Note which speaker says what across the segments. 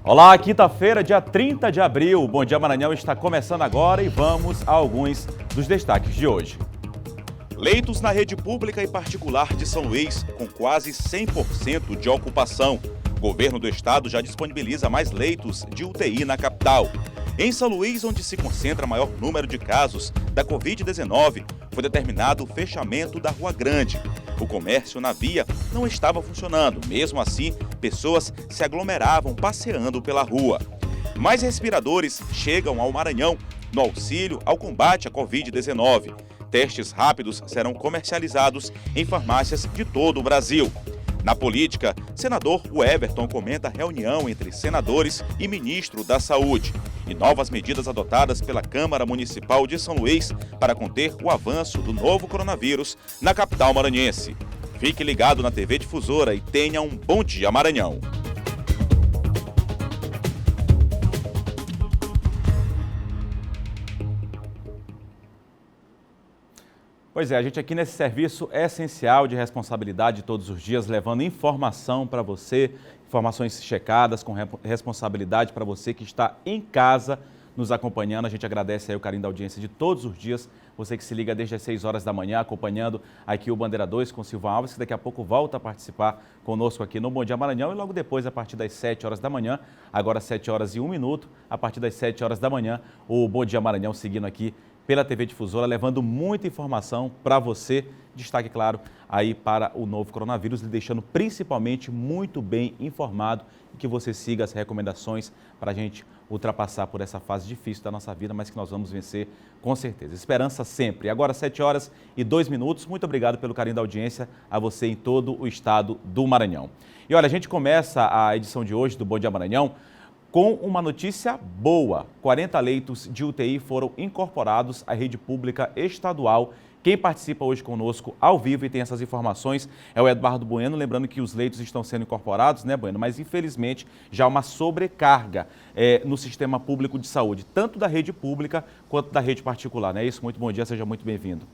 Speaker 1: Olá, quinta-feira, dia 30 de abril. O Bom Dia Maranhão está começando agora e vamos a alguns dos destaques de hoje.
Speaker 2: Leitos na rede pública e particular de São Luís, com quase 100% de ocupação. O governo do estado já disponibiliza mais leitos de UTI na capital. Em São Luís, onde se concentra maior número de casos da Covid-19, foi determinado o fechamento da Rua Grande. O comércio na via não estava funcionando. Mesmo assim, pessoas se aglomeravam passeando pela rua. Mais respiradores chegam ao Maranhão no auxílio ao combate à Covid-19. Testes rápidos serão comercializados em farmácias de todo o Brasil. Na política, senador Everton comenta a reunião entre senadores e ministro da Saúde e novas medidas adotadas pela Câmara Municipal de São Luís para conter o avanço do novo coronavírus na capital maranhense. Fique ligado na TV Difusora e tenha um bom dia, Maranhão.
Speaker 1: Pois é, a gente aqui nesse serviço é essencial de responsabilidade todos os dias, levando informação para você, informações checadas com responsabilidade para você que está em casa nos acompanhando. A gente agradece aí o carinho da audiência de todos os dias, você que se liga desde as 6 horas da manhã, acompanhando aqui o Bandeira 2 com Silvão Alves, que daqui a pouco volta a participar conosco aqui no Bom Dia Maranhão e logo depois, a partir das 7 horas da manhã, agora 7 horas e 1 minuto, a partir das 7 horas da manhã, o Bom Dia Maranhão seguindo aqui pela TV Difusora, levando muita informação para você. Destaque, claro, aí para o novo coronavírus, lhe deixando principalmente muito bem informado e que você siga as recomendações para a gente ultrapassar por essa fase difícil da nossa vida, mas que nós vamos vencer com certeza. Esperança sempre. Agora, 7 horas e 2 minutos. Muito obrigado pelo carinho da audiência a você em todo o estado do Maranhão. E olha, a gente começa a edição de hoje do Bom Dia Maranhão com uma notícia boa. 40 leitos de UTI foram incorporados à rede pública estadual. Quem participa hoje conosco ao vivo e tem essas informações é o Eduardo Bueno, lembrando que os leitos estão sendo incorporados, né, Bueno? Mas infelizmente já há uma sobrecarga no sistema público de saúde, tanto da rede pública quanto da rede particular, não é isso? Muito bom dia, seja muito bem-vindo.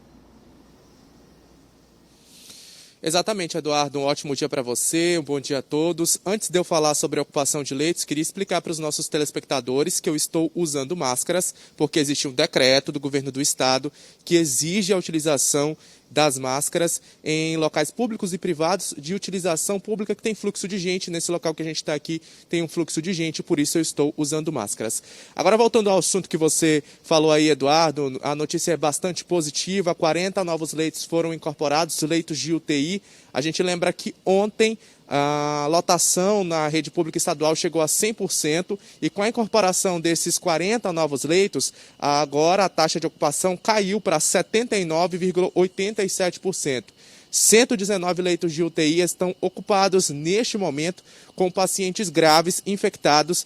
Speaker 3: Exatamente, Eduardo. Um ótimo dia para você, um bom dia a todos. Antes de eu falar sobre a ocupação de leitos, queria explicar para os nossos telespectadores que eu estou usando máscaras, porque existe um decreto do governo do estado que exige a utilização das máscaras em locais públicos e privados de utilização pública que tem fluxo de gente. Nesse local que a gente está aqui tem um fluxo de gente, por isso eu estou usando máscaras. Agora, voltando ao assunto que você falou aí, Eduardo, a notícia é bastante positiva. 40 novos leitos foram incorporados, leitos de UTI. A gente lembra que ontem a lotação na rede pública estadual chegou a 100% e com a incorporação desses 40 novos leitos, agora a taxa de ocupação caiu para 79,87%. 119 leitos de UTI estão ocupados neste momento com pacientes graves infectados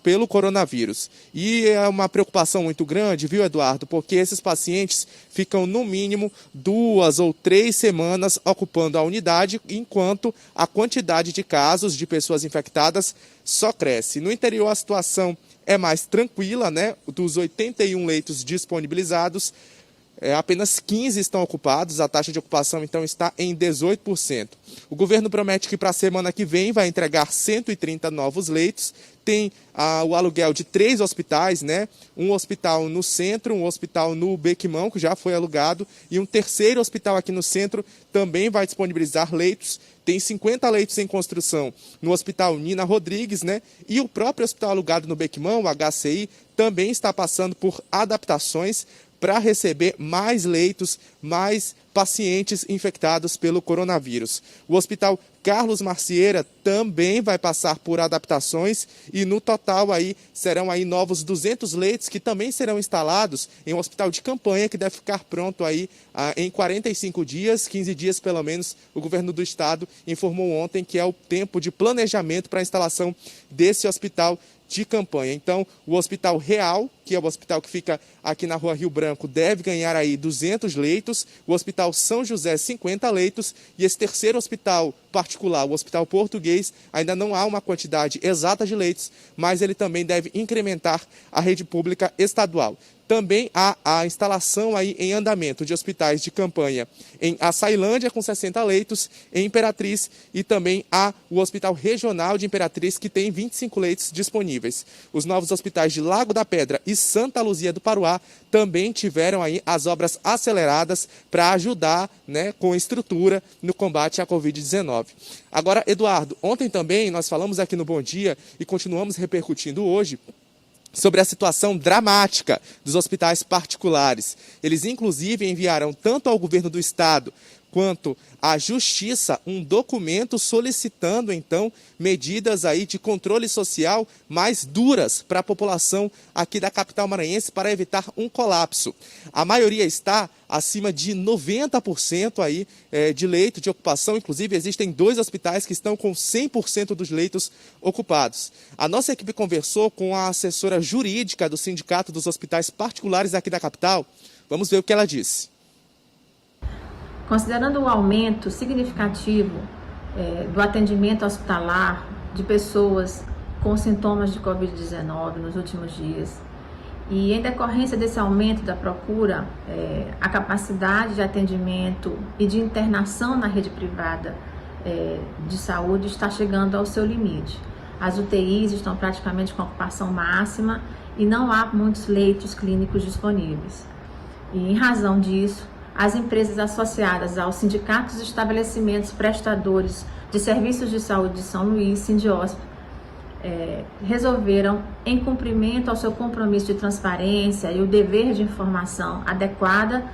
Speaker 3: pelo coronavírus. E é uma preocupação muito grande, viu, Eduardo? Porque esses pacientes ficam no mínimo 2 ou 3 semanas ocupando a unidade, enquanto a quantidade de casos de pessoas infectadas só cresce. No interior a situação é mais tranquila, né? Dos 81 leitos disponibilizados, apenas 15 estão ocupados, a taxa de ocupação então está em 18%. O governo promete que para a semana que vem vai entregar 130 novos leitos, tem o aluguel de 3 hospitais, né? Um hospital no centro, um hospital no Bequimão, que já foi alugado, e um terceiro hospital aqui no centro também vai disponibilizar leitos. Tem 50 leitos em construção no Hospital Nina Rodrigues, né? E o próprio hospital alugado no Bequimão, o HCI, também está passando por adaptações para receber mais leitos, mais pacientes infectados pelo coronavírus. O Hospital Carlos Marcieira também vai passar por adaptações e no total aí serão aí novos 200 leitos que também serão instalados em um hospital de campanha que deve ficar pronto aí em 45 dias, 15 dias pelo menos. O governo do estado informou ontem que é o tempo de planejamento para a instalação desse hospital de campanha. Então, o Hospital Real, que é o hospital que fica aqui na Rua Rio Branco, deve ganhar aí 200 leitos, o Hospital São José 50 leitos e esse terceiro hospital particular, o Hospital Português, ainda não há uma quantidade exata de leitos, mas ele também deve incrementar a rede pública estadual. Também há a instalação aí em andamento de hospitais de campanha em Açailândia, com 60 leitos, em Imperatriz, e também há o Hospital Regional de Imperatriz, que tem 25 leitos disponíveis. Os novos hospitais de Lago da Pedra e Santa Luzia do Paruá também tiveram aí as obras aceleradas para ajudar, né, com estrutura no combate à Covid-19. Agora, Eduardo, ontem também nós falamos aqui no Bom Dia e continuamos repercutindo hoje sobre a situação dramática dos hospitais particulares. Eles, inclusive, enviaram tanto ao governo do estado quanto à Justiça um documento solicitando, então, medidas aí de controle social mais duras para a população aqui da capital maranhense para evitar um colapso. A maioria está acima de 90% aí de leito de ocupação. Inclusive, existem 2 hospitais que estão com 100% dos leitos ocupados. A nossa equipe conversou com a assessora jurídica do Sindicato dos Hospitais Particulares aqui da capital. Vamos ver o que ela disse.
Speaker 4: Considerando o aumento significativo do atendimento hospitalar de pessoas com sintomas de Covid-19 nos últimos dias, e em decorrência desse aumento da procura, a capacidade de atendimento e de internação na rede privada de saúde está chegando ao seu limite. As UTIs estão praticamente com ocupação máxima e não há muitos leitos clínicos disponíveis. E em razão disso, as empresas associadas aos sindicatos e estabelecimentos prestadores de serviços de saúde de São Luís, Sindiosp, resolveram, em cumprimento ao seu compromisso de transparência e o dever de informação adequada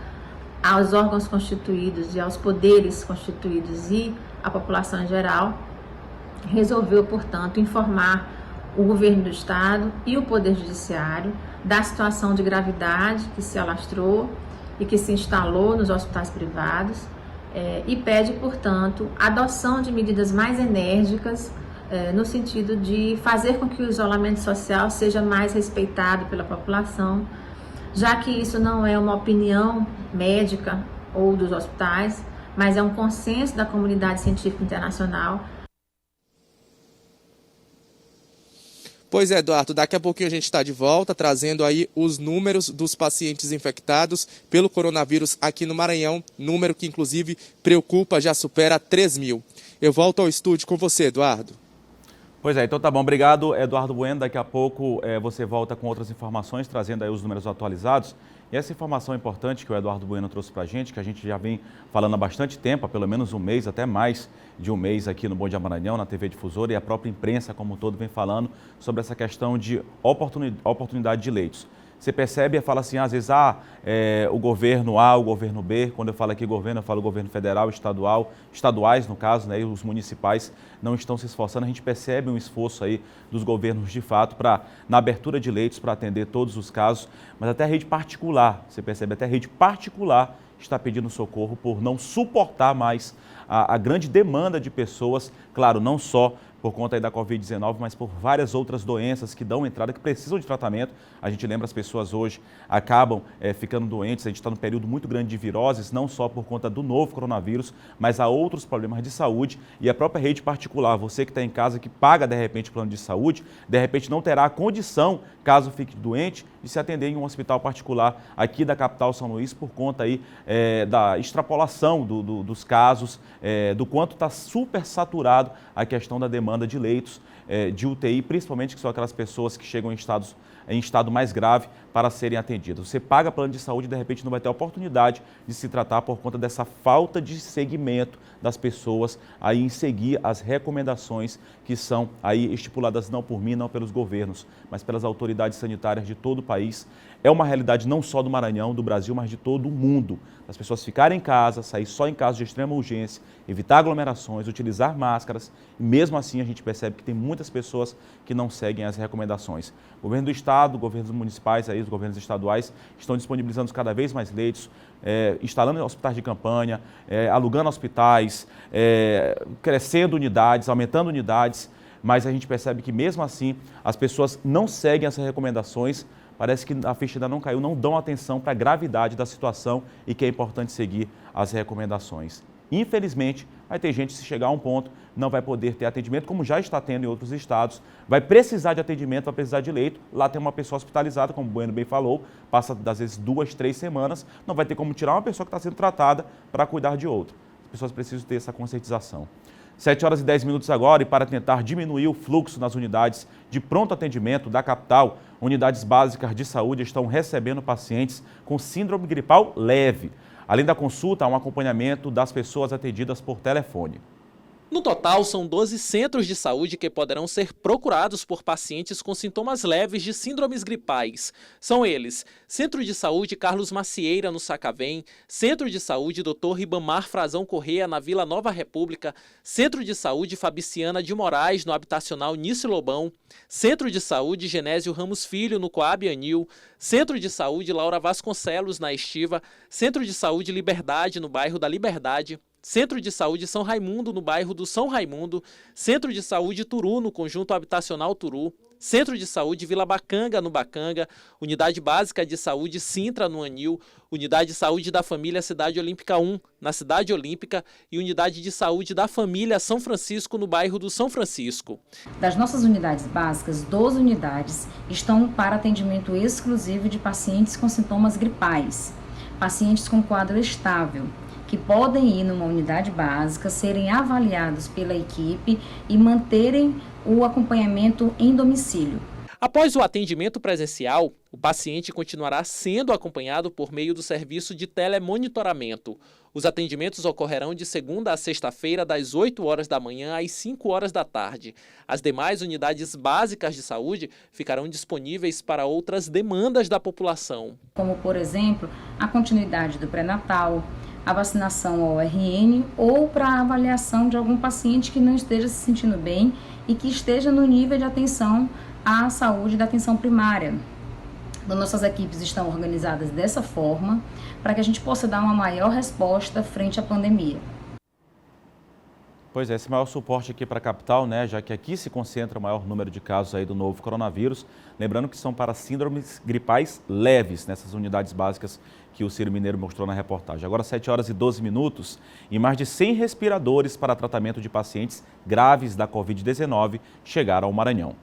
Speaker 4: aos órgãos constituídos e aos poderes constituídos e à população em geral, resolveu, portanto, informar o governo do estado e o Poder Judiciário da situação de gravidade que se alastrou e que se instalou nos hospitais privados e pede, portanto, a adoção de medidas mais enérgicas no sentido de fazer com que o isolamento social seja mais respeitado pela população, já que isso não é uma opinião médica ou dos hospitais, mas é um consenso da comunidade científica internacional.
Speaker 3: Pois é, Eduardo, daqui a pouquinho a gente está de volta, trazendo aí os números dos pacientes infectados pelo coronavírus aqui no Maranhão, número que inclusive preocupa, já supera 3.000. Eu volto ao estúdio com você, Eduardo.
Speaker 1: Pois é, então tá bom, obrigado, Eduardo Bueno. Daqui a pouco você volta com outras informações, trazendo aí os números atualizados. E essa informação importante que o Eduardo Bueno trouxe para a gente, que a gente já vem falando há bastante tempo, há pelo menos um mês, até mais de um mês aqui no Bom Dia Maranhão, na TV Difusora, e a própria imprensa como um todo vem falando sobre essa questão de oportunidade de leitos. Você percebe e fala assim, às vezes, o governo A, o governo B, quando eu falo aqui governo, eu falo governo federal, estadual, estaduais no caso, né, e os municipais não estão se esforçando. A gente percebe um esforço aí dos governos de fato na abertura de leitos para atender todos os casos, mas até a rede particular, você percebe, até a rede particular está pedindo socorro por não suportar mais a grande demanda de pessoas, claro, não só por conta aí da Covid-19, mas por várias outras doenças que dão entrada, que precisam de tratamento. A gente lembra, as pessoas hoje acabam ficando doentes, a gente está num período muito grande de viroses, não só por conta do novo coronavírus, mas há outros problemas de saúde e a própria rede particular. Você que está em casa, que paga de repente plano de saúde, de repente não terá a condição, caso fique doente, de se atender em um hospital particular aqui da capital São Luís, por conta aí da extrapolação dos casos, do quanto está super saturado a questão da demanda de leitos de UTI, principalmente que são aquelas pessoas que chegam em estado mais grave para serem atendidas. Você paga plano de saúde e de repente não vai ter oportunidade de se tratar por conta dessa falta de segmento das pessoas aí em seguir as recomendações que são aí estipuladas não por mim, não pelos governos, mas pelas autoridades sanitárias de todo o país. É uma realidade não só do Maranhão, do Brasil, mas de todo o mundo. As pessoas ficarem em casa, sair só em caso de extrema urgência, evitar aglomerações, utilizar máscaras. E mesmo assim a gente percebe que tem muitas pessoas que não seguem as recomendações. O governo do estado, governos municipais, aí, os governos estaduais estão disponibilizando cada vez mais leitos, instalando hospitais de campanha, alugando hospitais, crescendo unidades, aumentando unidades. Mas a gente percebe que mesmo assim as pessoas não seguem essas recomendações. Parece que a ficha ainda não caiu, não dão atenção para a gravidade da situação e que é importante seguir as recomendações. Infelizmente, vai ter gente, se chegar a um ponto, não vai poder ter atendimento, como já está tendo em outros estados, vai precisar de atendimento, vai precisar de leito, lá tem uma pessoa hospitalizada, como o Bueno bem falou, passa às vezes 2, 3 semanas, não vai ter como tirar uma pessoa que está sendo tratada para cuidar de outra. As pessoas precisam ter essa conscientização. 7 horas e 10 minutos agora, e para tentar diminuir o fluxo nas unidades de pronto atendimento da capital, unidades básicas de saúde estão recebendo pacientes com síndrome gripal leve. Além da consulta, há um acompanhamento das pessoas atendidas por telefone.
Speaker 5: No total, são 12 centros de saúde que poderão ser procurados por pacientes com sintomas leves de síndromes gripais. São eles: Centro de Saúde Carlos Macieira, no Sacavém, Centro de Saúde Dr. Ribamar Frazão Corrêa, na Vila Nova República, Centro de Saúde Fabriciana de Moraes, no Habitacional Nício Lobão, Centro de Saúde Genésio Ramos Filho, no Coab Anil, Centro de Saúde Laura Vasconcelos, na Estiva, Centro de Saúde Liberdade, no bairro da Liberdade, Centro de Saúde São Raimundo, no bairro do São Raimundo, Centro de Saúde Turu, no Conjunto Habitacional Turu, Centro de Saúde Vila Bacanga, no Bacanga, Unidade Básica de Saúde Sintra, no Anil, Unidade de Saúde da Família Cidade Olímpica 1, na Cidade Olímpica, e Unidade de Saúde da Família São Francisco, no bairro do São Francisco.
Speaker 6: Das nossas unidades básicas, 12 unidades estão para atendimento exclusivo de pacientes com sintomas gripais, pacientes com quadro estável, que podem ir numa unidade básica, serem avaliados pela equipe e manterem o acompanhamento em domicílio.
Speaker 5: Após o atendimento presencial, o paciente continuará sendo acompanhado por meio do serviço de telemonitoramento. Os atendimentos ocorrerão de segunda a sexta-feira, das 8 horas da manhã às 5 horas da tarde. As demais unidades básicas de saúde ficarão disponíveis para outras demandas da população.
Speaker 6: Como, por exemplo, a continuidade do pré-natal, a vacinação ao ORN ou para a avaliação de algum paciente que não esteja se sentindo bem e que esteja no nível de atenção à saúde da atenção primária. Então, nossas equipes estão organizadas dessa forma para que a gente possa dar uma maior resposta frente à pandemia.
Speaker 1: Pois é, esse maior suporte aqui para a capital, né, já que aqui se concentra o maior número de casos aí do novo coronavírus. Lembrando que são para síndromes gripais leves, nessas unidades básicas que o Ciro Mineiro mostrou na reportagem. Agora 7 horas e 12 minutos e mais de 100 respiradores para tratamento de pacientes graves da Covid-19 chegaram ao Maranhão.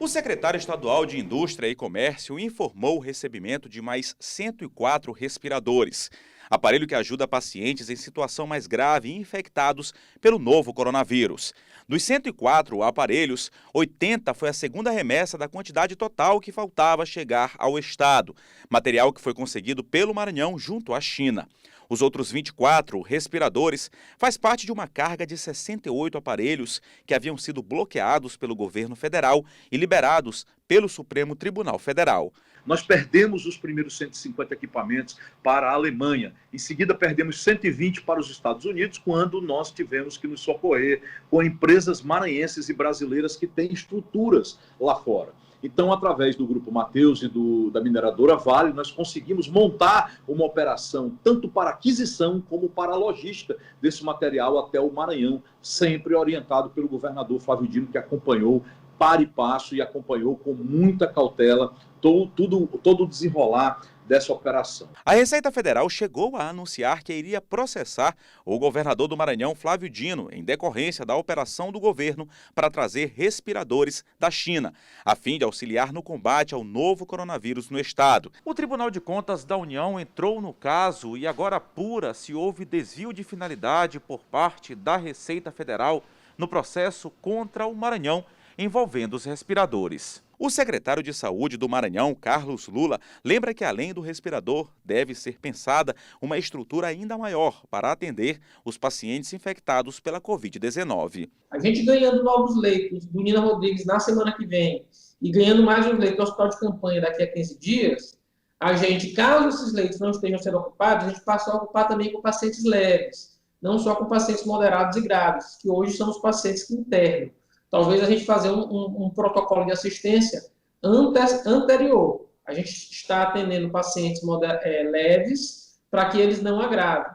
Speaker 2: O secretário estadual de Indústria e Comércio informou o recebimento de mais 104 respiradores. Aparelho que ajuda pacientes em situação mais grave e infectados pelo novo coronavírus. Dos 104 aparelhos, 80 foi a segunda remessa da quantidade total que faltava chegar ao estado. Material que foi conseguido pelo Maranhão junto à China. Os outros 24 respiradores faz parte de uma carga de 68 aparelhos que haviam sido bloqueados pelo governo federal e liberados pelo Supremo Tribunal Federal.
Speaker 7: Nós perdemos os primeiros 150 equipamentos para a Alemanha. Em seguida, perdemos 120 para os Estados Unidos, quando nós tivemos que nos socorrer com empresas maranhenses e brasileiras que têm estruturas lá fora. Então, através do Grupo Mateus e da mineradora Vale, nós conseguimos montar uma operação tanto para aquisição como para a logística desse material até o Maranhão, sempre orientado pelo governador Flávio Dino, que acompanhou para e passo e acompanhou com muita cautela todo o desenrolar dessa operação.
Speaker 2: A Receita Federal chegou a anunciar que iria processar o governador do Maranhão, Flávio Dino, em decorrência da operação do governo para trazer respiradores da China, a fim de auxiliar no combate ao novo coronavírus no estado. O Tribunal de Contas da União entrou no caso e agora apura se houve desvio de finalidade por parte da Receita Federal no processo contra o Maranhão envolvendo os respiradores. O secretário de Saúde do Maranhão, Carlos Lula, lembra que além do respirador, deve ser pensada uma estrutura ainda maior para atender os pacientes infectados pela Covid-19.
Speaker 8: A gente ganhando novos leitos do Nina Rodrigues na semana que vem e ganhando mais um leito do hospital de campanha daqui a 15 dias, a gente, caso esses leitos não estejam sendo ocupados, a gente passa a ocupar também com pacientes leves, não só com pacientes moderados e graves, que hoje são os pacientes que internam. Talvez a gente fazer um protocolo de assistência anterior. A gente está atendendo pacientes leves para que eles não agravem.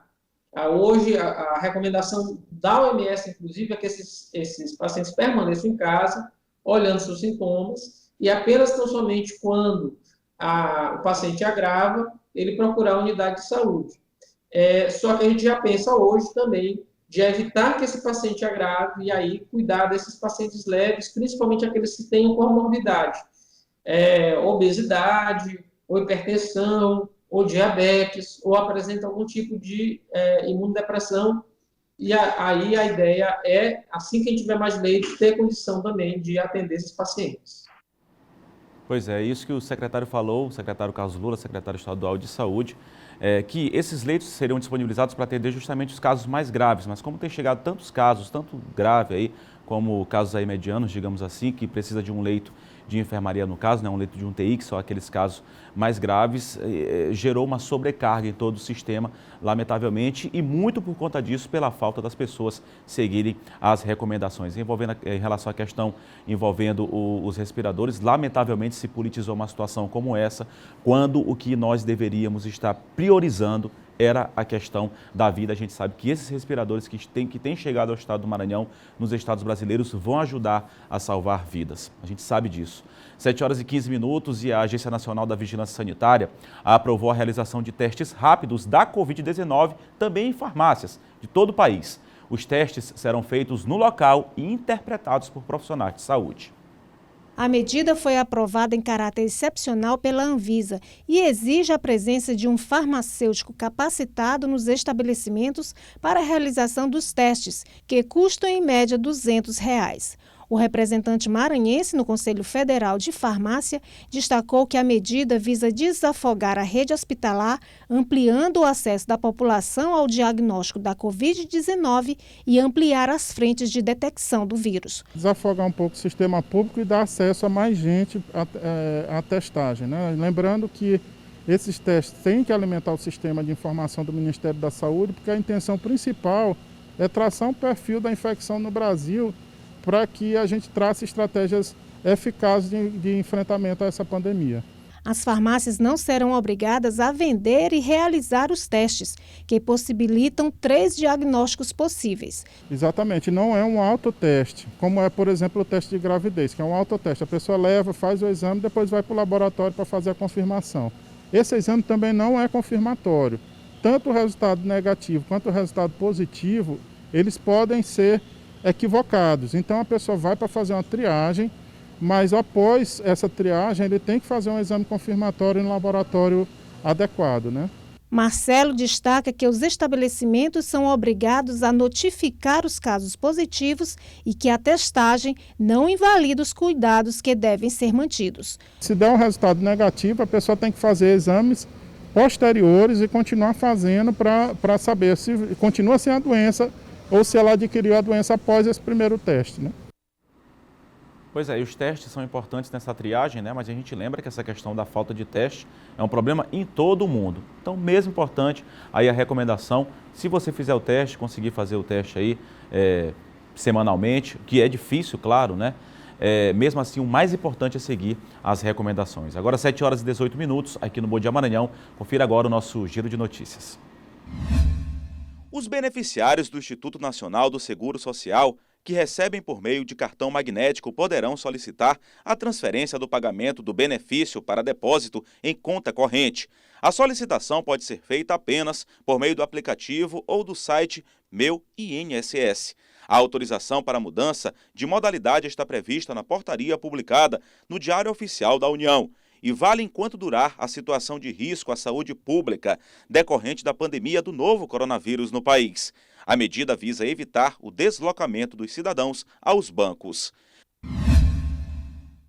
Speaker 8: Hoje, a recomendação da OMS, inclusive, é que esses pacientes permaneçam em casa, olhando seus sintomas, e apenas tão somente quando o paciente agrava, ele procurar a unidade de saúde. Só que a gente já pensa hoje também de evitar que esse paciente agrave e aí cuidar desses pacientes leves, principalmente aqueles que têm comorbidade, obesidade, ou hipertensão, ou diabetes, ou apresentam algum tipo de imunodepressão. E aí a ideia é, assim que a gente tiver mais leitos, ter condição também de atender esses pacientes.
Speaker 1: Pois é, isso que o secretário falou, o secretário Carlos Lula, secretário estadual de saúde, que esses leitos seriam disponibilizados para atender justamente os casos mais graves, mas como tem chegado tantos casos, tanto grave aí, como casos aí medianos, digamos assim, que precisa de um leito de enfermaria no caso, né, um leito de UTI, que são aqueles casos mais graves, gerou uma sobrecarga em todo o sistema, lamentavelmente, e muito por conta disso, pela falta das pessoas seguirem as recomendações. Em relação à questão envolvendo os respiradores, lamentavelmente se politizou uma situação como essa, quando o que nós deveríamos estar priorizando era a questão da vida. A gente sabe que esses respiradores que têm chegado ao estado do Maranhão, nos estados brasileiros, vão ajudar a salvar vidas. A gente sabe disso. 7 horas e 15 minutos e a Agência Nacional da Vigilância Sanitária aprovou a realização de testes rápidos da Covid-19 também em farmácias de todo o país. Os testes serão feitos no local e interpretados por profissionais de saúde.
Speaker 9: A medida foi aprovada em caráter excepcional pela Anvisa e exige a presença de um farmacêutico capacitado nos estabelecimentos para a realização dos testes, que custam em média R$ 200. O representante maranhense no Conselho Federal de Farmácia destacou que a medida visa desafogar a rede hospitalar, ampliando o acesso da população ao diagnóstico da Covid-19 e ampliar as frentes de detecção do vírus.
Speaker 10: Desafogar um pouco o sistema público e dar acesso a mais gente à testagem, né? Lembrando que esses testes têm que alimentar o sistema de informação do Ministério da Saúde, porque a intenção principal é traçar um perfil da infecção no Brasil, para que a gente trace estratégias eficazes de enfrentamento a essa pandemia.
Speaker 9: As farmácias não serão obrigadas a vender e realizar os testes, que possibilitam 3 diagnósticos possíveis.
Speaker 10: Exatamente, não é um autoteste, como é, por exemplo, o teste de gravidez, que é um autoteste. A pessoa leva, faz o exame, depois vai para o laboratório para fazer a confirmação. Esse exame também não é confirmatório. Tanto o resultado negativo quanto o resultado positivo, eles podem ser equivocados. Então a pessoa vai para fazer uma triagem, mas após essa triagem ele tem que fazer um exame confirmatório no laboratório adequado, né?
Speaker 9: Marcelo destaca que os estabelecimentos são obrigados a notificar os casos positivos e que a testagem não invalida os cuidados que devem ser mantidos.
Speaker 10: Se der um resultado negativo, a pessoa tem que fazer exames posteriores e continuar fazendo para saber se continua sem a doença ou se ela adquiriu a doença após esse primeiro teste, né?
Speaker 1: Pois é, e os testes são importantes nessa triagem, né? Mas a gente lembra que essa questão da falta de teste é um problema em todo o mundo. Então, mesmo importante, aí a recomendação, se você fizer o teste, conseguir fazer o teste aí semanalmente, que é difícil, claro, né? Mesmo assim, o mais importante é seguir as recomendações. Agora, 7 horas e 18 minutos, aqui no Bom Dia Maranhão. Confira agora o nosso giro de notícias.
Speaker 2: Os beneficiários do Instituto Nacional do Seguro Social, que recebem por meio de cartão magnético, poderão solicitar a transferência do pagamento do benefício para depósito em conta corrente. A solicitação pode ser feita apenas por meio do aplicativo ou do site Meu INSS. A autorização para a mudança de modalidade está prevista na portaria publicada no Diário Oficial da União e vale enquanto durar a situação de risco à saúde pública decorrente da pandemia do novo coronavírus no país. A medida visa evitar o deslocamento dos cidadãos aos bancos.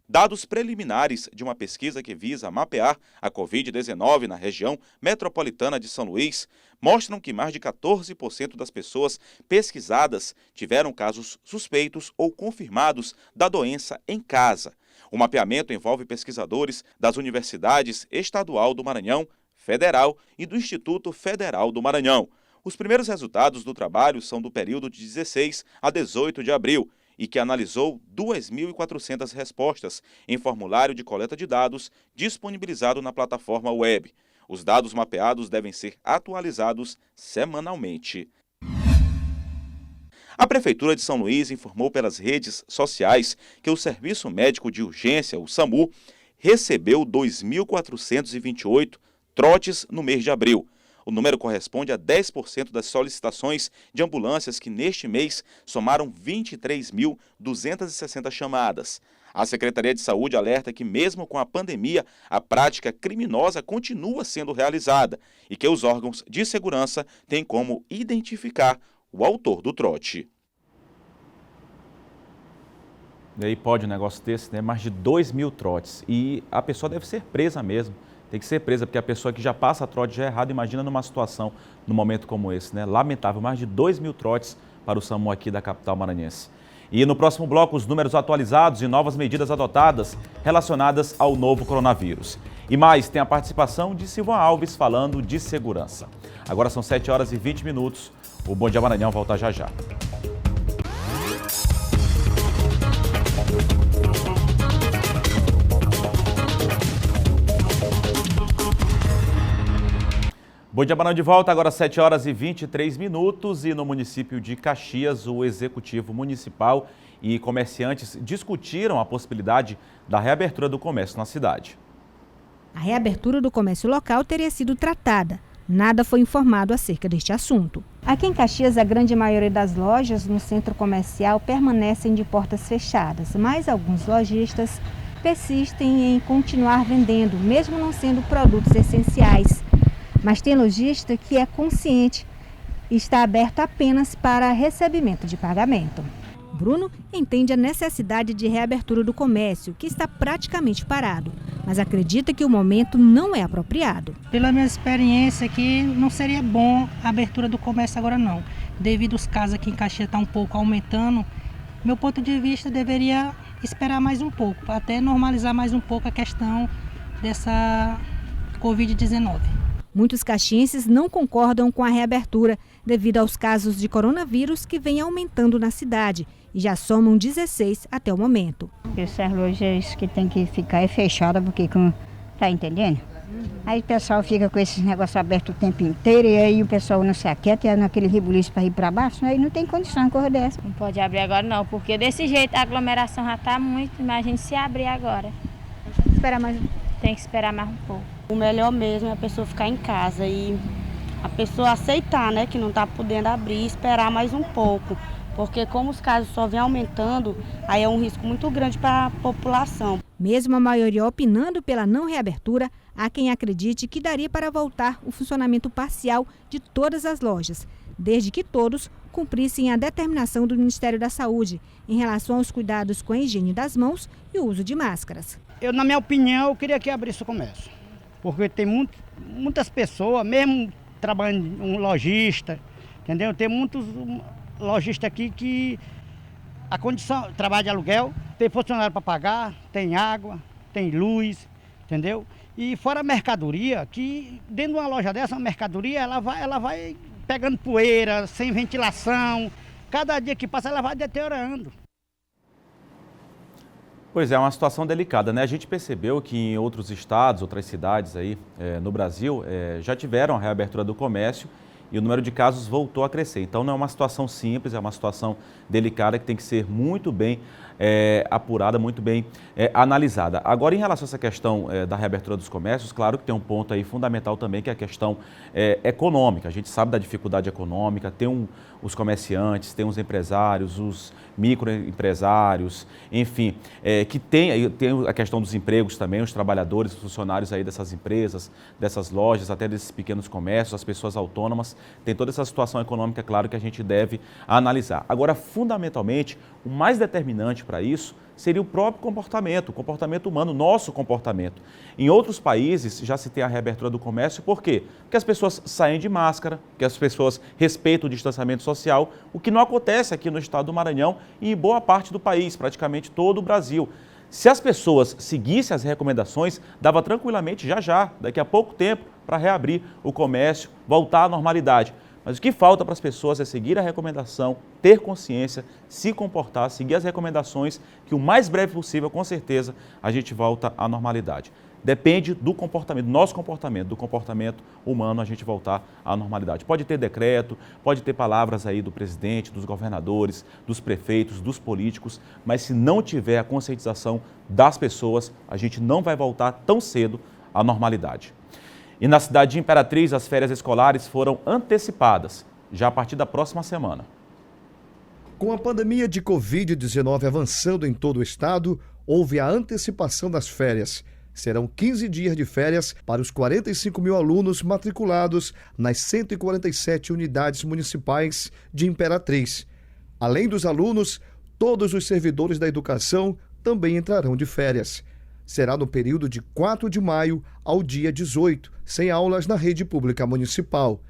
Speaker 2: Dados preliminares de uma pesquisa que visa mapear a Covid-19 na região metropolitana de São Luís mostram que mais de 14% das pessoas pesquisadas tiveram casos suspeitos ou confirmados da doença em casa. O mapeamento envolve pesquisadores das Universidades Estadual do Maranhão, Federal e do Instituto Federal do Maranhão. Os primeiros resultados do trabalho são do período de 16 a 18 de abril e que analisou 2.400 respostas em formulário de coleta de dados disponibilizado na plataforma web. Os dados mapeados devem ser atualizados semanalmente. A Prefeitura de São Luís informou pelas redes sociais que o Serviço Médico de Urgência, o SAMU, recebeu 2.428 trotes no mês de abril. O número corresponde a 10% das solicitações de ambulâncias que neste mês somaram 23.260 chamadas. A Secretaria de Saúde alerta que, mesmo com a pandemia, a prática criminosa continua sendo realizada e que os órgãos de segurança têm como identificar o autor do trote.
Speaker 1: E aí pode um negócio desse, né? Mais de 2.000 trotes. E a pessoa deve ser presa mesmo. Tem que ser presa, porque a pessoa que já passa trote já é errado. Imagina numa situação, num momento como esse, né? Lamentável, mais de 2.000 trotes para o SAMU aqui da capital maranhense. E no próximo bloco, os números atualizados e novas medidas adotadas relacionadas ao novo coronavírus. E mais, tem a participação de Silvan Alves falando de segurança. Agora são 7h20. O Bom Dia Maranhão volta já já. Bom Dia Maranhão de volta, agora 7h23 e no município de Caxias, o Executivo Municipal e comerciantes discutiram a possibilidade da reabertura do comércio na cidade.
Speaker 11: A reabertura do comércio local teria sido tratada. Nada foi informado acerca deste assunto. Aqui em Caxias, a grande maioria das lojas no centro comercial permanecem de portas fechadas, mas alguns lojistas persistem em continuar vendendo, mesmo não sendo produtos essenciais. Mas tem lojista que é consciente e está aberto apenas para recebimento de pagamento. Bruno entende a necessidade de reabertura do comércio, que está praticamente parado, mas acredita que o momento não é apropriado.
Speaker 12: Pela minha experiência aqui, não seria bom a abertura do comércio agora não. Devido aos casos aqui em Caxias estar um pouco aumentando, meu ponto de vista deveria esperar mais um pouco, até normalizar mais um pouco a questão dessa Covid-19.
Speaker 11: Muitos caxienses não concordam com a reabertura devido aos casos de coronavírus que vem aumentando na cidade e já somam 16 até o momento.
Speaker 13: Essas lojas que tem que ficar fechada porque tá entendendo? Aí o pessoal fica com esses negócios abertos o tempo inteiro e aí o pessoal não se aquieta, é naquele rebuliço para ir para baixo, aí não tem condição de coisa dessa.
Speaker 14: Não pode abrir agora não, porque desse jeito a aglomeração já está muito, imagine se abrir agora. Tem que esperar mais um pouco.
Speaker 15: O melhor mesmo é a pessoa ficar em casa e a pessoa aceitar, né, que não está podendo abrir e esperar mais um pouco. Porque como os casos só vêm aumentando, aí é um risco muito grande para a população.
Speaker 11: Mesmo a maioria opinando pela não reabertura, há quem acredite que daria para voltar o funcionamento parcial de todas as lojas, desde que todos cumprissem a determinação do Ministério da Saúde em relação aos cuidados com a higiene das mãos e o uso de máscaras.
Speaker 16: Na minha opinião, eu queria que abrisse o comércio, porque tem muitas pessoas, mesmo trabalhando um lojista, entendeu? Tem muitos lojistas aqui que a condição, trabalha de aluguel, tem funcionário para pagar, tem água, tem luz, entendeu? E fora a mercadoria, que dentro de uma loja dessa, uma mercadoria, ela vai pegando poeira, sem ventilação, cada dia que passa ela vai deteriorando.
Speaker 1: Pois é, uma situação delicada, né? A gente percebeu que em outros estados, outras cidades aí no Brasil, já tiveram a reabertura do comércio e o número de casos voltou a crescer. Então não é uma situação simples, é uma situação delicada que tem que ser muito bem apurada, muito bem analisada. Agora, em relação a essa questão da reabertura dos comércios, claro que tem um ponto aí fundamental também, que é a questão econômica. A gente sabe da dificuldade econômica, tem os comerciantes, tem os empresários, os microempresários, enfim, que tem a questão dos empregos também, os trabalhadores, os funcionários aí dessas empresas, dessas lojas, até desses pequenos comércios, as pessoas autônomas, tem toda essa situação econômica, claro, que a gente deve analisar. Agora, fundamentalmente, o mais determinante para isso seria o próprio comportamento, o comportamento humano, nosso comportamento. Em outros países já se tem a reabertura do comércio, por quê? Porque as pessoas saem de máscara, que as pessoas respeitam o distanciamento social, o que não acontece aqui no estado do Maranhão e em boa parte do país, praticamente todo o Brasil. Se as pessoas seguissem as recomendações, dava tranquilamente já, daqui a pouco tempo, para reabrir o comércio, voltar à normalidade. Mas o que falta para as pessoas é seguir a recomendação, ter consciência, se comportar, seguir as recomendações, que o mais breve possível, com certeza, a gente volta à normalidade. Depende do comportamento, do nosso comportamento, do comportamento humano, a gente voltar à normalidade. Pode ter decreto, pode ter palavras aí do presidente, dos governadores, dos prefeitos, dos políticos, mas se não tiver a conscientização das pessoas, a gente não vai voltar tão cedo à normalidade. E na cidade de Imperatriz, as férias escolares foram antecipadas, já a partir da próxima semana.
Speaker 17: Com a pandemia de Covid-19 avançando em todo o estado, houve a antecipação das férias. Serão 15 dias de férias para os 45 mil alunos matriculados nas 147 unidades municipais de Imperatriz. Além dos alunos, todos os servidores da educação também entrarão de férias. Será no período de 4 de maio ao dia 18, sem aulas na rede pública municipal.